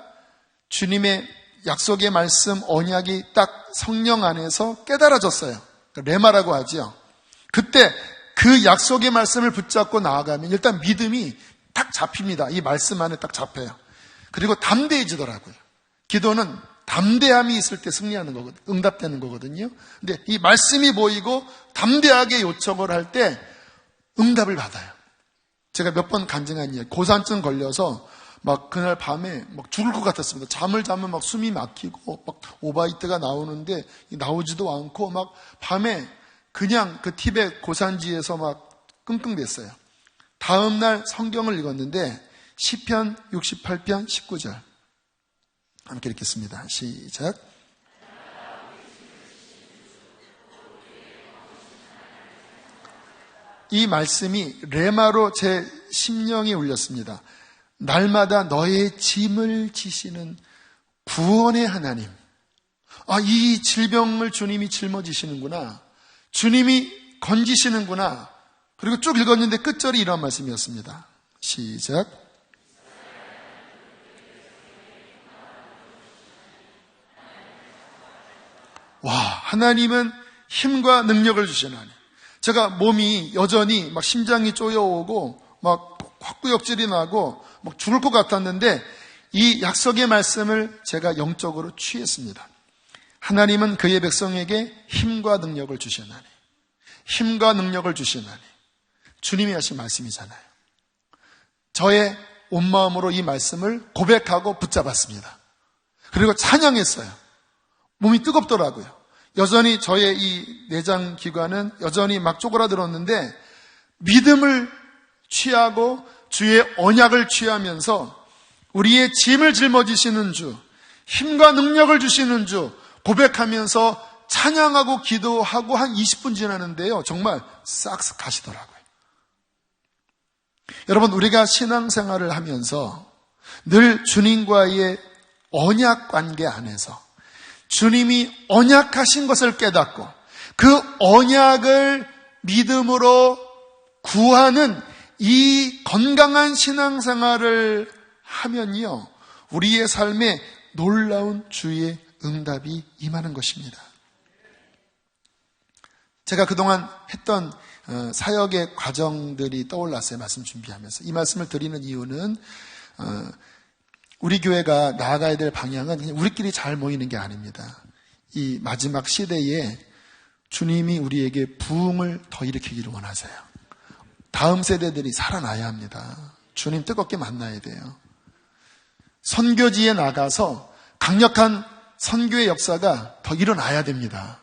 주님의 약속의 말씀, 언약이 딱 성령 안에서 깨달아졌어요. 레마라고 하죠. 그때 그 약속의 말씀을 붙잡고 나아가면 일단 믿음이 딱 잡힙니다. 이 말씀 안에 딱 잡혀요. 그리고 담대해지더라고요. 기도는 담대함이 있을 때 승리하는 거거든요. 응답되는 거거든요. 근데 이 말씀이 보이고 담대하게 요청을 할 때 응답을 받아요. 제가 몇 번 간증한 이야기, 고산증 걸려서 막 그날 밤에 막 죽을 것 같았습니다. 잠을 자면 막 숨이 막히고 막 오바이트가 나오는데 나오지도 않고 막 밤에 그냥 그 티벳 고산지에서 막 끙끙댔어요. 다음 날 성경을 읽었는데 시편 68편 19절 함께 읽겠습니다. 시작. 이 말씀이 레마로 제 심령에 울렸습니다. 날마다 너의 짐을 지시는 구원의 하나님. 이 질병을 주님이 짊어지시는구나. 주님이 건지시는구나. 그리고 쭉 읽었는데 끝절이 이런 말씀이었습니다. 시작. 와, 하나님은 힘과 능력을 주시는 하나님. 제가 몸이 여전히 막 심장이 쪼여오고 막 헛구역질이 나고 막 죽을 것 같았는데 이 약속의 말씀을 제가 영적으로 취했습니다. 하나님은 그의 백성에게 힘과 능력을 주시는 하나님. 힘과 능력을 주시는 하나님. 주님이 하신 말씀이잖아요. 저의 온 마음으로 이 말씀을 고백하고 붙잡았습니다. 그리고 찬양했어요. 몸이 뜨겁더라고요. 여전히 저의 이 내장 기관은 여전히 막 쪼그라들었는데 믿음을 취하고 주의 언약을 취하면서 우리의 짐을 짊어지시는 주, 힘과 능력을 주시는 주 고백하면서 찬양하고 기도하고 한 20분 지나는데요. 정말 싹 가시더라고요. 여러분, 우리가 신앙생활을 하면서 늘 주님과의 언약 관계 안에서 주님이 언약하신 것을 깨닫고 그 언약을 믿음으로 구하는 이 건강한 신앙생활을 하면요, 우리의 삶에 놀라운 주의 응답이 임하는 것입니다. 제가 그동안 했던 사역의 과정들이 떠올랐어요. 말씀 준비하면서. 이 말씀을 드리는 이유는 우리 교회가 나아가야 될 방향은 그냥 우리끼리 잘 모이는 게 아닙니다. 이 마지막 시대에 주님이 우리에게 부흥을 더 일으키기를 원하세요. 다음 세대들이 살아나야 합니다. 주님 뜨겁게 만나야 돼요. 선교지에 나가서 강력한 선교의 역사가 더 일어나야 됩니다.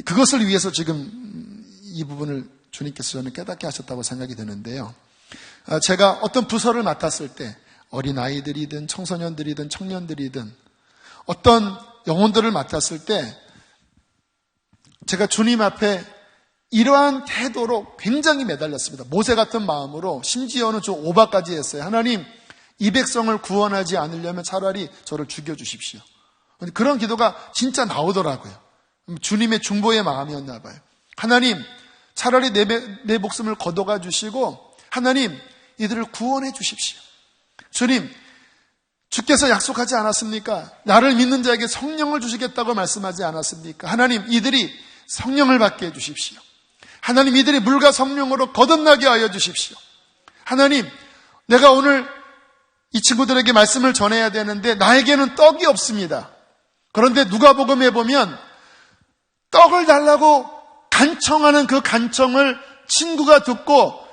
그것을 위해서 지금 이 부분을 주님께서 저는 깨닫게 하셨다고 생각이 드는데요. 제가 어떤 부서를 맡았을 때 어린아이들이든 청소년들이든 청년들이든 어떤 영혼들을 맡았을 때 제가 주님 앞에 이러한 태도로 굉장히 매달렸습니다. 모세 같은 마음으로 심지어는 좀 오바까지 했어요. 하나님, 이 백성을 구원하지 않으려면 차라리 저를 죽여주십시오. 그런 기도가 진짜 나오더라고요. 주님의 중보의 마음이었나 봐요. 하나님, 차라리 내 목숨을 거둬가 주시고 하나님, 이들을 구원해 주십시오. 주님, 주께서 약속하지 않았습니까? 나를 믿는 자에게 성령을 주시겠다고 말씀하지 않았습니까? 하나님, 이들이 성령을 받게 해 주십시오. 하나님, 이들이 물과 성령으로 거듭나게 하여 주십시오. 하나님, 내가 오늘 이 친구들에게 말씀을 전해야 되는데 나에게는 떡이 없습니다. 그런데 누가복음에 보면 떡을 달라고 간청하는 그 간청을 친구가 듣고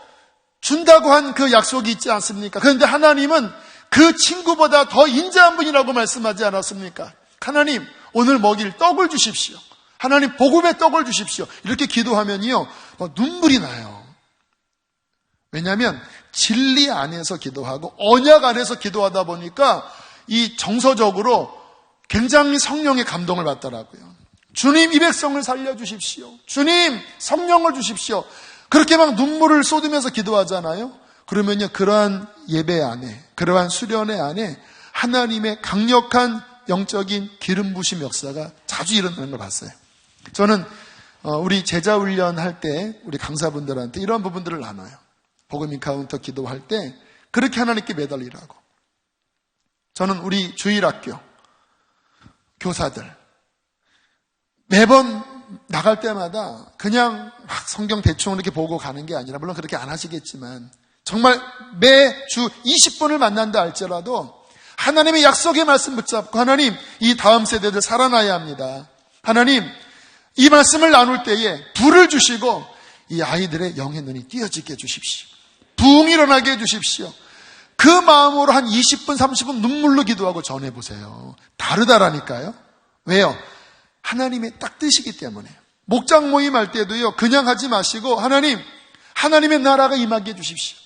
준다고 한 그 약속이 있지 않습니까? 그런데 하나님은 그 친구보다 더 인자한 분이라고 말씀하지 않았습니까? 하나님, 오늘 먹일 떡을 주십시오. 하나님, 복음의 떡을 주십시오. 이렇게 기도하면요, 눈물이 나요. 왜냐하면 진리 안에서 기도하고 언약 안에서 기도하다 보니까 이 정서적으로 굉장히 성령의 감동을 받더라고요. 주님, 이 백성을 살려주십시오. 주님, 성령을 주십시오. 그렇게 막 눈물을 쏟으면서 기도하잖아요. 그러면요, 그러한 예배 안에, 그러한 수련회 안에 하나님의 강력한 영적인 기름 부심 역사가 자주 일어나는 걸 봤어요. 저는 우리 제자 훈련 할 때 우리 강사분들한테 이런 부분들을 나눠요. 복음 인카운터 기도할 때 그렇게 하나님께 매달리라고. 저는 우리 주일학교 교사들 매번 나갈 때마다 그냥 막 성경 대충 이렇게 보고 가는 게 아니라, 물론 그렇게 안 하시겠지만 정말 매주 20분을 만난다 할지라도 하나님의 약속의 말씀 붙잡고, 하나님, 이 다음 세대들 살아나야 합니다. 하나님, 이 말씀을 나눌 때에 불을 주시고 이 아이들의 영의 눈이 띄어지게 해주십시오. 부흥이 일어나게 해주십시오. 그 마음으로 한 20분, 30분 눈물로 기도하고 전해보세요. 다르다라니까요. 왜요? 하나님의 딱 뜻이기 때문에. 목장 모임할 때도요, 그냥 하지 마시고, 하나님의 나라가 임하게 해주십시오.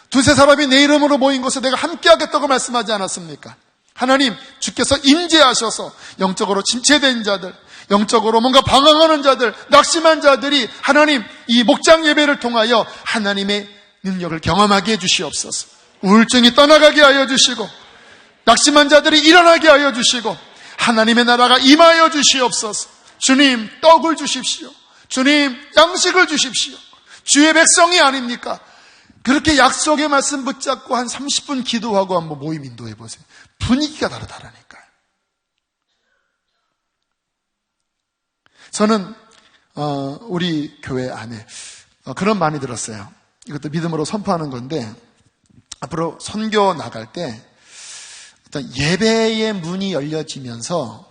두세 사람이 내 이름으로 모인 곳에 내가 함께 하겠다고 말씀하지 않았습니까? 하나님, 주께서 임재하셔서 영적으로 침체된 자들, 영적으로 뭔가 방황하는 자들, 낙심한 자들이 하나님, 이 목장 예배를 통하여 하나님의 능력을 경험하게 해주시옵소서. 우울증이 떠나가게 하여 주시고, 낙심한 자들이 일어나게 하여 주시고, 하나님의 나라가 임하여 주시옵소서. 주님, 떡을 주십시오. 주님, 양식을 주십시오. 주의 백성이 아닙니까? 그렇게 약속의 말씀 붙잡고 한 30분 기도하고 한번 모임 인도해 보세요. 분위기가 다르다라니까요. 저는 우리 교회 안에 그런 많이 들었어요. 이것도 믿음으로 선포하는 건데, 앞으로 선교 나갈 때 어떤 예배의 문이 열려지면서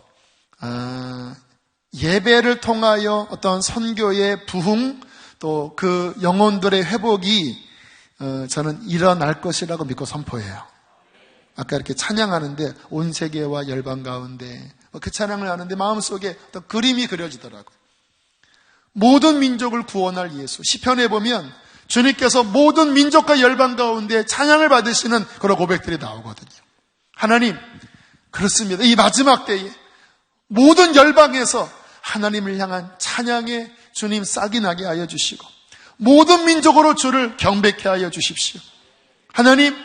예배를 통하여 어떤 선교의 부흥, 또 그 영혼들의 회복이 저는 일어날 것이라고 믿고 선포해요. 아까 이렇게 찬양하는데 온 세계와 열방 가운데 그 찬양을 하는데 마음속에 어떤 그림이 그려지더라고요. 모든 민족을 구원할 예수. 시편에 보면 주님께서 모든 민족과 열방 가운데 찬양을 받으시는 그런 고백들이 나오거든요. 하나님, 그렇습니다. 이 마지막 때에 모든 열방에서 하나님을 향한 찬양의 주님 싹이 나게 하여 주시고, 모든 민족으로 주를 경배케 하여 주십시오. 하나님,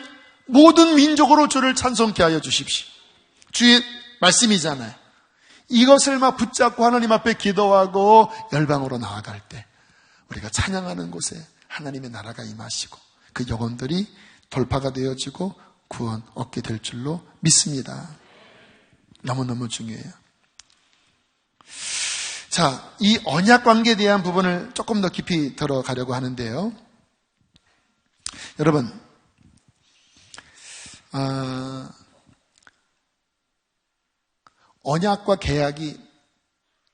모든 민족으로 주를 찬송케 하여 주십시오. 주의 말씀이잖아요. 이것을 막 붙잡고 하나님 앞에 기도하고 열방으로 나아갈 때 우리가 찬양하는 곳에 하나님의 나라가 임하시고 그 영혼들이 돌파가 되어지고 구원 얻게 될 줄로 믿습니다. 너무너무 중요해요. 자, 이 언약 관계에 대한 부분을 조금 더 깊이 들어가려고 하는데요. 여러분, 언약과 계약이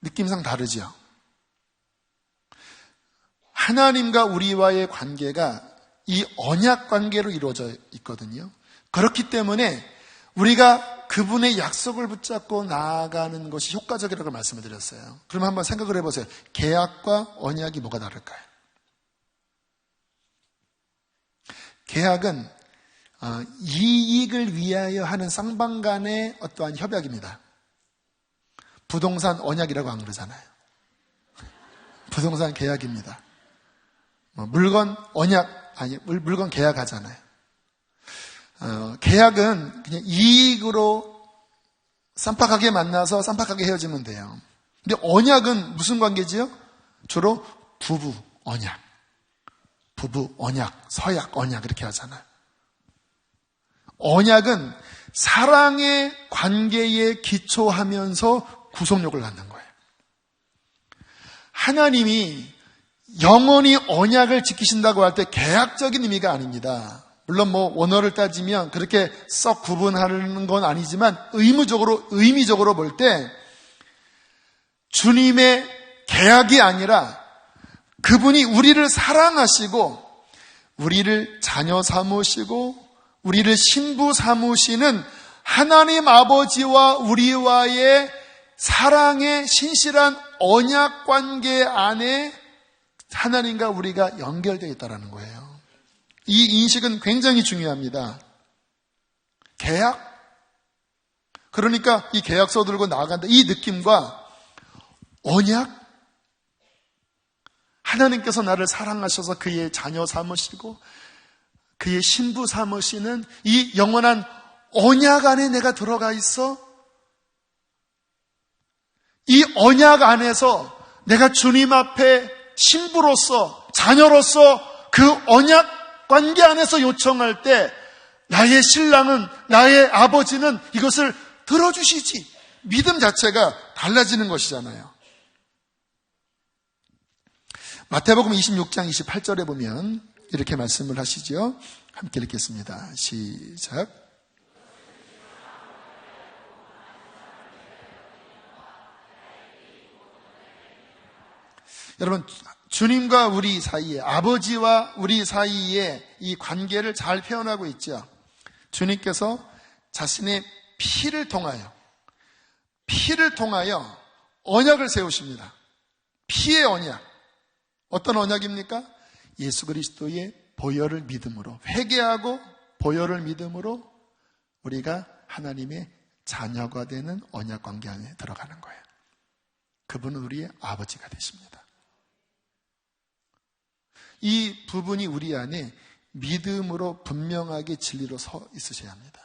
느낌상 다르죠. 하나님과 우리와의 관계가 이 언약 관계로 이루어져 있거든요. 그렇기 때문에 우리가 그분의 약속을 붙잡고 나아가는 것이 효과적이라고 말씀을 드렸어요. 그럼 한번 생각을 해보세요. 계약과 언약이 뭐가 다를까요? 계약은 이익을 위하여 하는 쌍방 간의 어떠한 협약입니다. 부동산 언약이라고 안 그러잖아요. 부동산 계약입니다. 물건 언약, 아니, 물건 계약하잖아요. 계약은 그냥 이익으로 쌈박하게 만나서 쌈박하게 헤어지면 돼요. 근데 언약은 무슨 관계지요? 주로 부부 언약, 부부 언약, 서약 언약 이렇게 하잖아요. 언약은 사랑의 관계에 기초하면서 구속력을 갖는 거예요. 하나님이 영원히 언약을 지키신다고 할 때 계약적인 의미가 아닙니다. 물론 원어를 따지면 그렇게 썩 구분하는 건 아니지만 의미적으로 볼 때 주님의 계약이 아니라 그분이 우리를 사랑하시고 우리를 자녀 삼으시고 우리를 신부 삼으시는 하나님 아버지와 우리와의 사랑의 신실한 언약 관계 안에 하나님과 우리가 연결되어 있다는 거예요. 이 인식은 굉장히 중요합니다. 계약? 그러니까 이 계약서 들고 나아간다. 이 느낌과 언약? 하나님께서 나를 사랑하셔서 그의 자녀 삼으시고 그의 신부 삼으시는 이 영원한 언약 안에 내가 들어가 있어. 이 언약 안에서 내가 주님 앞에 신부로서 자녀로서 그 언약 관계 안에서 요청할 때 나의 신랑은 나의 아버지는 이것을 들어주시지. 믿음 자체가 달라지는 것이잖아요. 마태복음 26장 28절에 보면 이렇게 말씀을 하시죠. 함께 읽겠습니다. 시작. 여러분, 주님과 우리 사이에, 아버지와 우리 사이에 이 관계를 잘 표현하고 있죠. 주님께서 자신의 피를 통하여 언약을 세우십니다. 피의 언약. 어떤 언약입니까? 예수 그리스도의 보혈을 믿음으로, 회개하고 보혈을 믿음으로 우리가 하나님의 자녀가 되는 언약 관계 안에 들어가는 거예요. 그분은 우리의 아버지가 되십니다. 이 부분이 우리 안에 믿음으로 분명하게 진리로 서 있으셔야 합니다.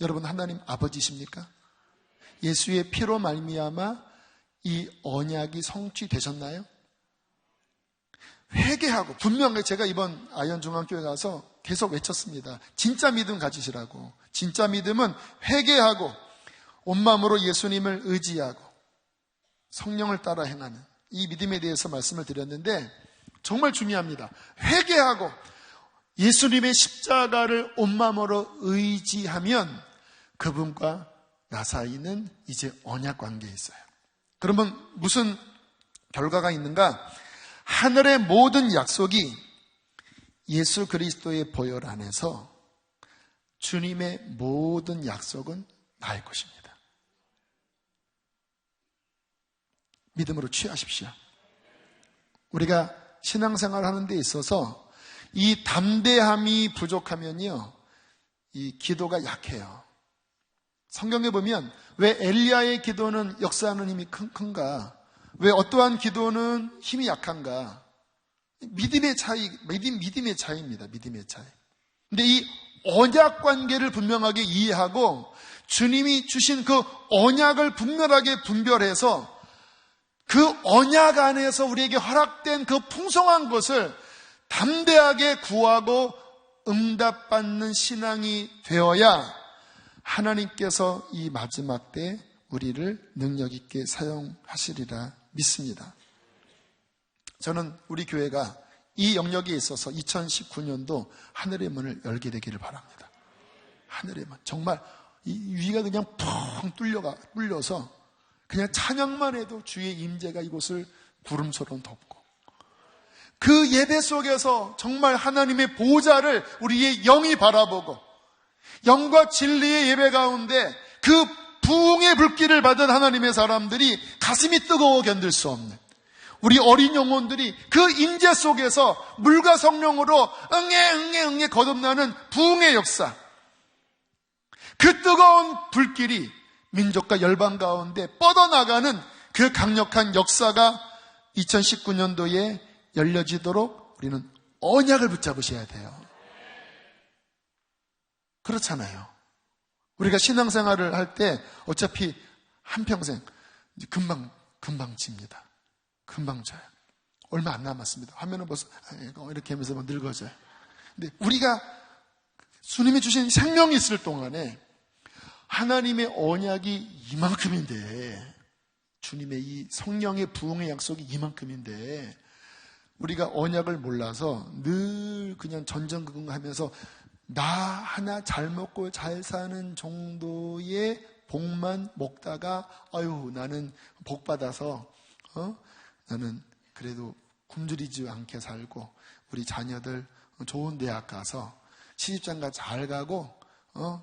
여러분, 하나님 아버지십니까? 예수의 피로 말미암아 이 언약이 성취되셨나요? 회개하고, 분명하게 제가 이번 아현중앙교회 가서 계속 외쳤습니다. 진짜 믿음 가지시라고. 진짜 믿음은 회개하고 온 마음으로 예수님을 의지하고 성령을 따라 행하는 이 믿음에 대해서 말씀을 드렸는데 정말 중요합니다. 회개하고 예수님의 십자가를 온 마음으로 의지하면 그분과 나 사이는 이제 언약 관계에 있어요. 그러면 무슨 결과가 있는가? 하늘의 모든 약속이 예수 그리스도의 보혈 안에서 주님의 모든 약속은 나의 것입니다. 믿음으로 취하십시오. 우리가 신앙생활 하는 데 있어서 이 담대함이 부족하면요, 이 기도가 약해요. 성경에 보면 왜 엘리야의 기도는 역사하는 힘이 큰가? 왜 어떠한 기도는 힘이 약한가? 믿음의 차이입니다. 믿음의 차이. 근데 이 언약 관계를 분명하게 이해하고 주님이 주신 그 언약을 분명하게 분별해서 그 언약 안에서 우리에게 허락된 그 풍성한 것을 담대하게 구하고 응답받는 신앙이 되어야 하나님께서 이 마지막 때 우리를 능력 있게 사용하시리라 믿습니다. 저는 우리 교회가 이 영역에 있어서 2019년도 하늘의 문을 열게 되기를 바랍니다. 하늘의 문. 정말 이 위가 그냥 펑 뚫려서 그냥 찬양만 해도 주의 임재가 이곳을 구름처럼 덮고 그 예배 속에서 정말 하나님의 보좌를 우리의 영이 바라보고 영과 진리의 예배 가운데 그 부흥의 불길을 받은 하나님의 사람들이 가슴이 뜨거워 견딜 수 없는 우리 어린 영혼들이 그 임재 속에서 물과 성령으로 응애 거듭나는 부흥의 역사, 그 뜨거운 불길이 민족과 열방 가운데 뻗어나가는 그 강력한 역사가 2019년도에 열려지도록 우리는 언약을 붙잡으셔야 돼요. 그렇잖아요. 우리가 신앙생활을 할 때 어차피 한평생 금방 집니다. 금방 져요. 얼마 안 남았습니다. 화면을 벌써 이렇게 하면서 늙어져요. 근데 우리가 주님이 주신 생명이 있을 동안에 하나님의 언약이 이만큼인데, 주님의 이 성령의 부흥의 약속이 이만큼인데 우리가 언약을 몰라서 늘 그냥 전전긍긍하면서 나 하나 잘 먹고 잘 사는 정도의 복만 먹다가 아유 나는 복 받아서 나는 그래도 굶주리지 않게 살고 우리 자녀들 좋은 대학 가서 시집장가 잘 가고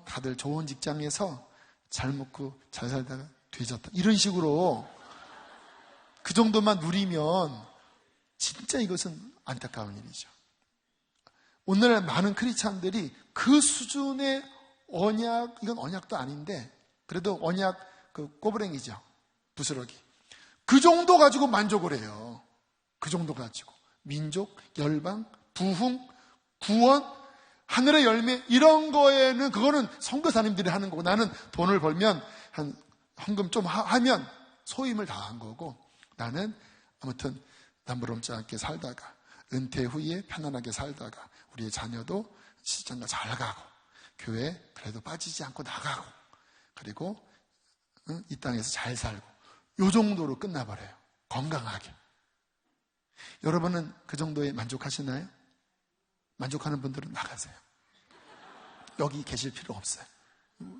다들 좋은 직장에서 잘 먹고 잘 살다가 되졌다. 이런 식으로 그 정도만 누리면 진짜 이것은 안타까운 일이죠. 오늘날 많은 크리스찬들이 그 수준의 언약, 이건 언약도 아닌데 그래도 언약 그 꼬부랭이죠. 부스러기. 그 정도 가지고 만족을 해요. 그 정도 가지고 민족, 열방, 부흥, 구원, 하늘의 열매 이런 거에는 그거는 선교사님들이 하는 거고 나는 돈을 벌면 한 헌금 좀 하면 소임을 다한 거고 나는 아무튼 남부럽지 않게 살다가 은퇴 후에 편안하게 살다가 우리의 자녀도 시집장가 잘 가고 교회 그래도 빠지지 않고 나가고 그리고 이 땅에서 잘 살고 요 정도로 끝나버려요. 건강하게. 여러분은 그 정도에 만족하시나요? 만족하는 분들은 나가세요. 여기 계실 필요 없어요.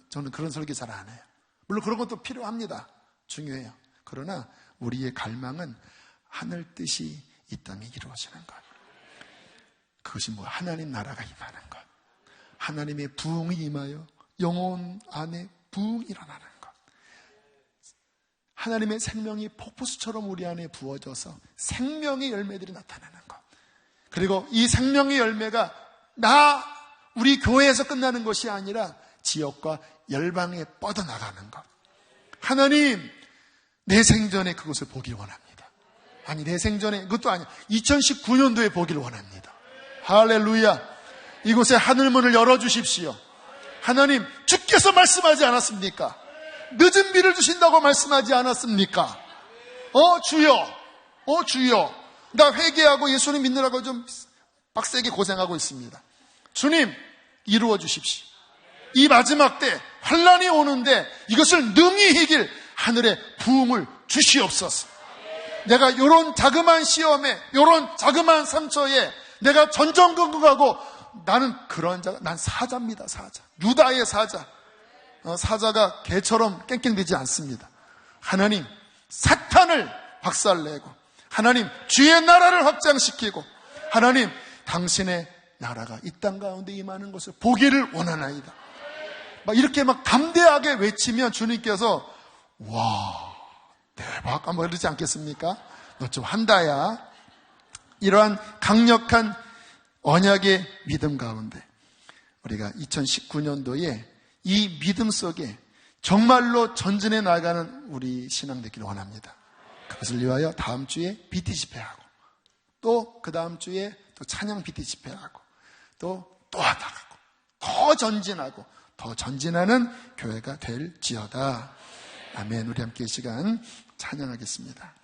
저는 그런 설교 잘 안 해요. 물론 그런 것도 필요합니다. 중요해요. 그러나 우리의 갈망은 하늘 뜻이 이 땅에 이루어지는 것. 그것이 뭐 하나님 나라가 임하는 것, 하나님의 부흥이 임하여 영혼 안에 부흥이 일어나는 것. 하나님의 생명이 폭포수처럼 우리 안에 부어져서 생명의 열매들이 나타나는 것. 그리고 이 생명의 열매가 우리 교회에서 끝나는 것이 아니라 지역과 열방에 뻗어나가는 것. 하나님, 내 생전에 그것을 보길 원합니다. 아니, 내 생전에, 그것도 아니야. 2019년도에 보길 원합니다. 할렐루야. 이곳에 하늘문을 열어주십시오. 하나님, 주께서 말씀하지 않았습니까? 늦은 비를 주신다고 말씀하지 않았습니까? 주여. 나 회개하고 예수님 믿느라고 좀 빡세게 고생하고 있습니다. 주님, 이루어 주십시오. 이 마지막 때 환난이 오는데 이것을 능히 이길 하늘의 부흥을 주시옵소서. 내가 이런 자그마한 시험에, 이런 자그마한 상처에 내가 전전긍긍하고 나는 그런 자가, 난 사자입니다. 사자. 유다의 사자. 사자가 개처럼 깽깽대지 않습니다. 하나님, 사탄을 박살내고, 하나님, 주의 나라를 확장시키고, 하나님, 당신의 나라가 이 땅 가운데 임하는 것을 보기를 원하나이다. 이렇게 담대하게 외치면 주님께서 와, 대박 한번 이러지 않겠습니까? 너 좀 한다야. 이러한 강력한 언약의 믿음 가운데 우리가 2019년도에 이 믿음 속에 정말로 전진해 나가는 우리 신앙 되기를 원합니다. 그것을 위하여 다음 주에 BT 집회하고, 또 그 다음 주에 또 찬양 BT 집회하고, 또 나가고, 더 전진하고 더 전진하는 교회가 될지어다. 아멘. 우리 함께 이 시간 찬양하겠습니다.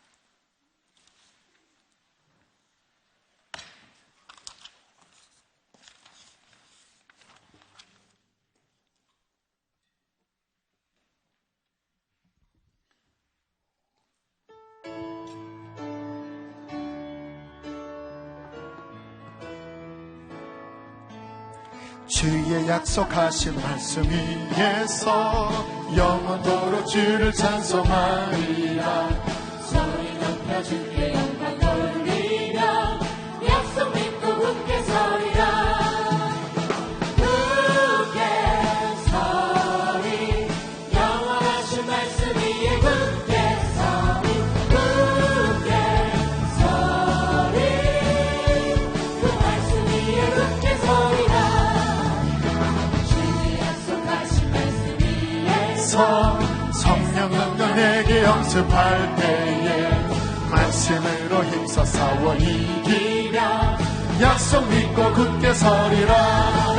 주의 약속하신 말씀 위에서 영원토록 주를 찬송하리라. 소리 높여 주께 영광 돌리며 약속 믿고 굳게 서리라. 굳게 서리, 영원하신 말씀 위에 굳게 서리. 굳게 서리, 그 말씀 위에 굳게 서리라. 성령은 내게 영습할 때에 말씀으로 힘써 싸워 이기며 약속 믿고 굳게 서리라.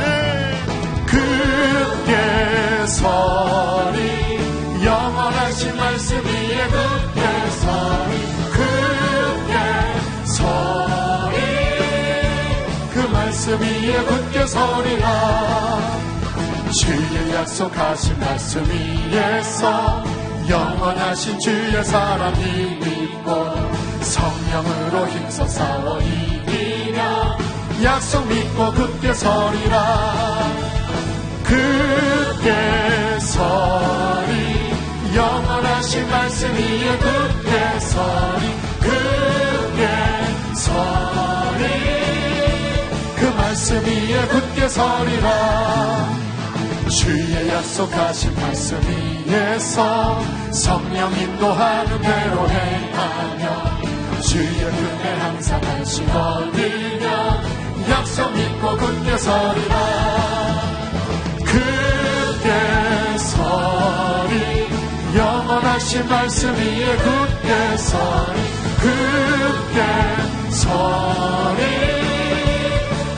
굳게 서리, 영원하신 말씀 위에 굳게 서리. 굳게 서리, 그 말씀 위에 굳게 서리라. 주의 약속하신 말씀 위에서 영원하신 주의 사랑이 믿고 성령으로 힘써 싸워 이기며 약속 믿고 굳게 서리라. 굳게 서리, 영원하신 말씀 위에 굳게 서리. 굳게 서리, 그 말씀 위에 굳게 서리라. 주의 약속하신 말씀 위에서 성령 인도하는 대로 행하며 주의 은혜 항상 안식 얻으며 약속 믿고 굳게 서리라. 굳게 서리, 영원하신 말씀 위에 굳게 서리. 굳게 서리,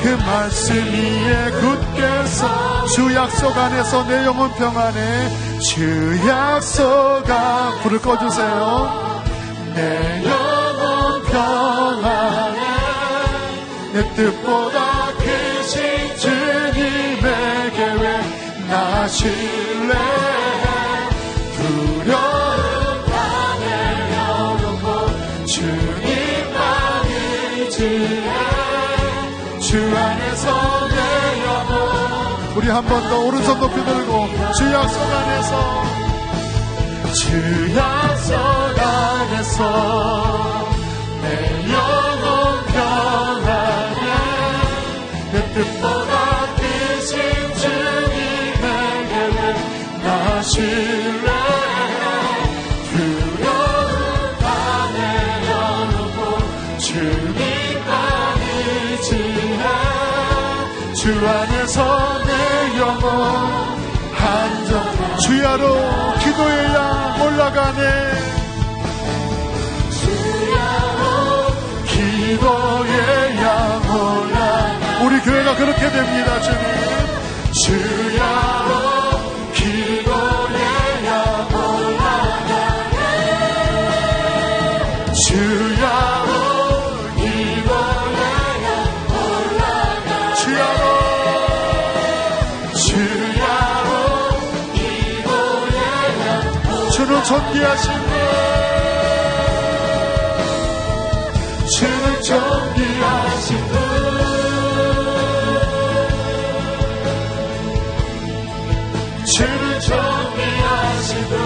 그 말씀 위에 굳게 서. 주 약속 안에서 내 영혼 평안해. 주 약속 안, 불을 꺼주세요. 내 영혼 평안해. 내 뜻보다 크신 주님의 계획 나 신뢰해. 두려움 다 내려놓고 주님만 의지해. 주 안에서 내 영혼. 우리 한 번 더 오른손 높이 들고 주 약속 안에서. 주 약속 안에서 내 영혼 평안해. 내 뜻보다 크신 주 주 안에서 내 영혼 한정 주야로 기도의 양 올라가네 주야로 기도의 양 올라가네 우리 교회가 그렇게 됩니다 주님 주야로 기도의 양 올라가네 주야로 기도의 양 올라가네 주야로 주는 존귀하신 분 주는 존귀하신 분 주는 존귀하신 분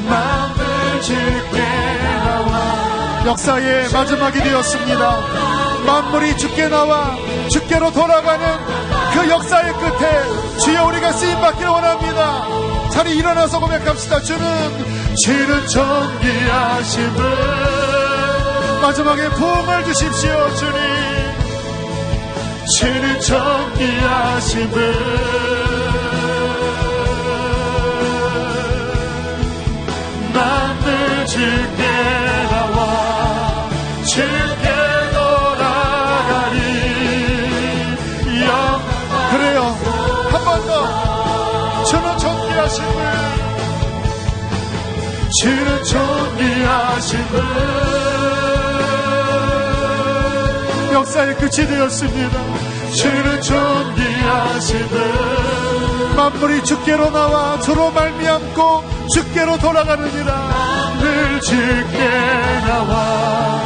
마음을 주께 나와 역사의 마지막이 되었습니다 만물이 주께 나와 주께로 돌아가는 그 역사의 끝에 주여 우리가 쓰임받기를 원합니다 자리 일어나서 고백합시다 주는 존귀하신 분 마지막에 부흥을 주십시오 주는 존귀하신 분 만물 주께 나와 주께 그래요 한 번 더 주는 존귀하신 분 주는 존귀하신 분 역사의 끝이 되었습니다 주는 존귀하신 분 만물이 주께로 나와 주로 말미암고 주께로 돌아가느니라 늘 주께 나와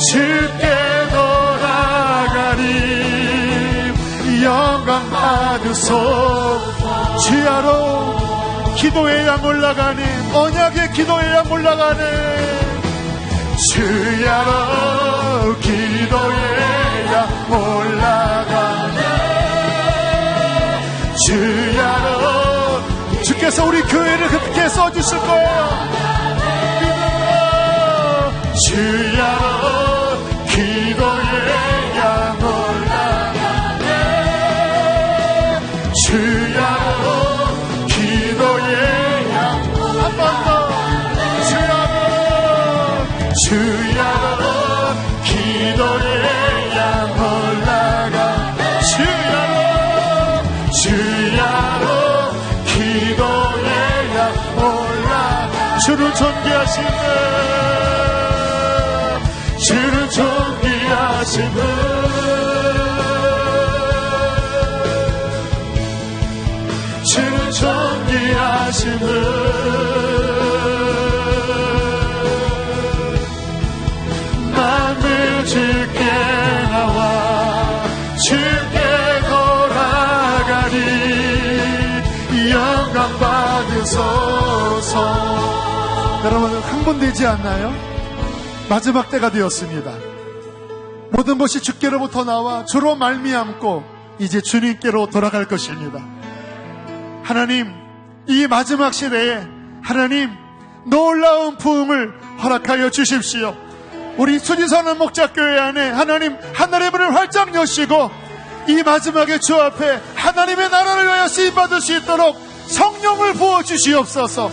주께 돌아가리 영광 받으소 주야로 기도의 양 올라가네 언약의 기도의 양 올라가네 주야로 기도의 양 올라가네 주야로 주께서 우리 교회를 그렇게 써주실 거예요 주야로 기도의 양 올라가네 주야로 기도의 양 한 번 더 주야로 기도의 양 올라가 주야로 기도의 양 올라가 주를 존귀하신 분 주를 존귀하신 분 주를 존귀하신 분 만물 주께 나와 주께 돌아가니 영광 받으소서 여러분 흥분되지 않나요? 마지막 때가 되었습니다 모든 것이 주께로부터 나와 주로 말미암고 이제 주님께로 돌아갈 것입니다 하나님 이 마지막 시대에 하나님 놀라운 부흥을 허락하여 주십시오 우리 수지선언 목자교회 안에 하나님 하늘의 문을 활짝 여시고 이 마지막에 주 앞에 하나님의 나라를 위하여 쓰임받을 수 있도록 성령을 부어주시옵소서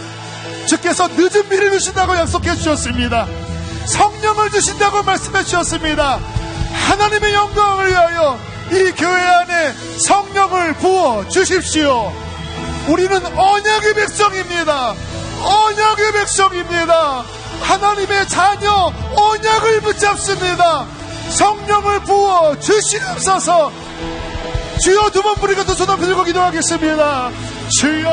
주께서 늦은 비를 주신다고 약속해 주셨습니다 성령을 주신다고 말씀해 주셨습니다 하나님의 영광을 위하여 이 교회 안에 성령을 부어 주십시오 우리는 언약의 백성입니다 언약의 백성입니다 하나님의 자녀 언약을 붙잡습니다 성령을 부어 주시옵소서 주여 두 번 부르고 두 손을 들고 기도하겠습니다 주여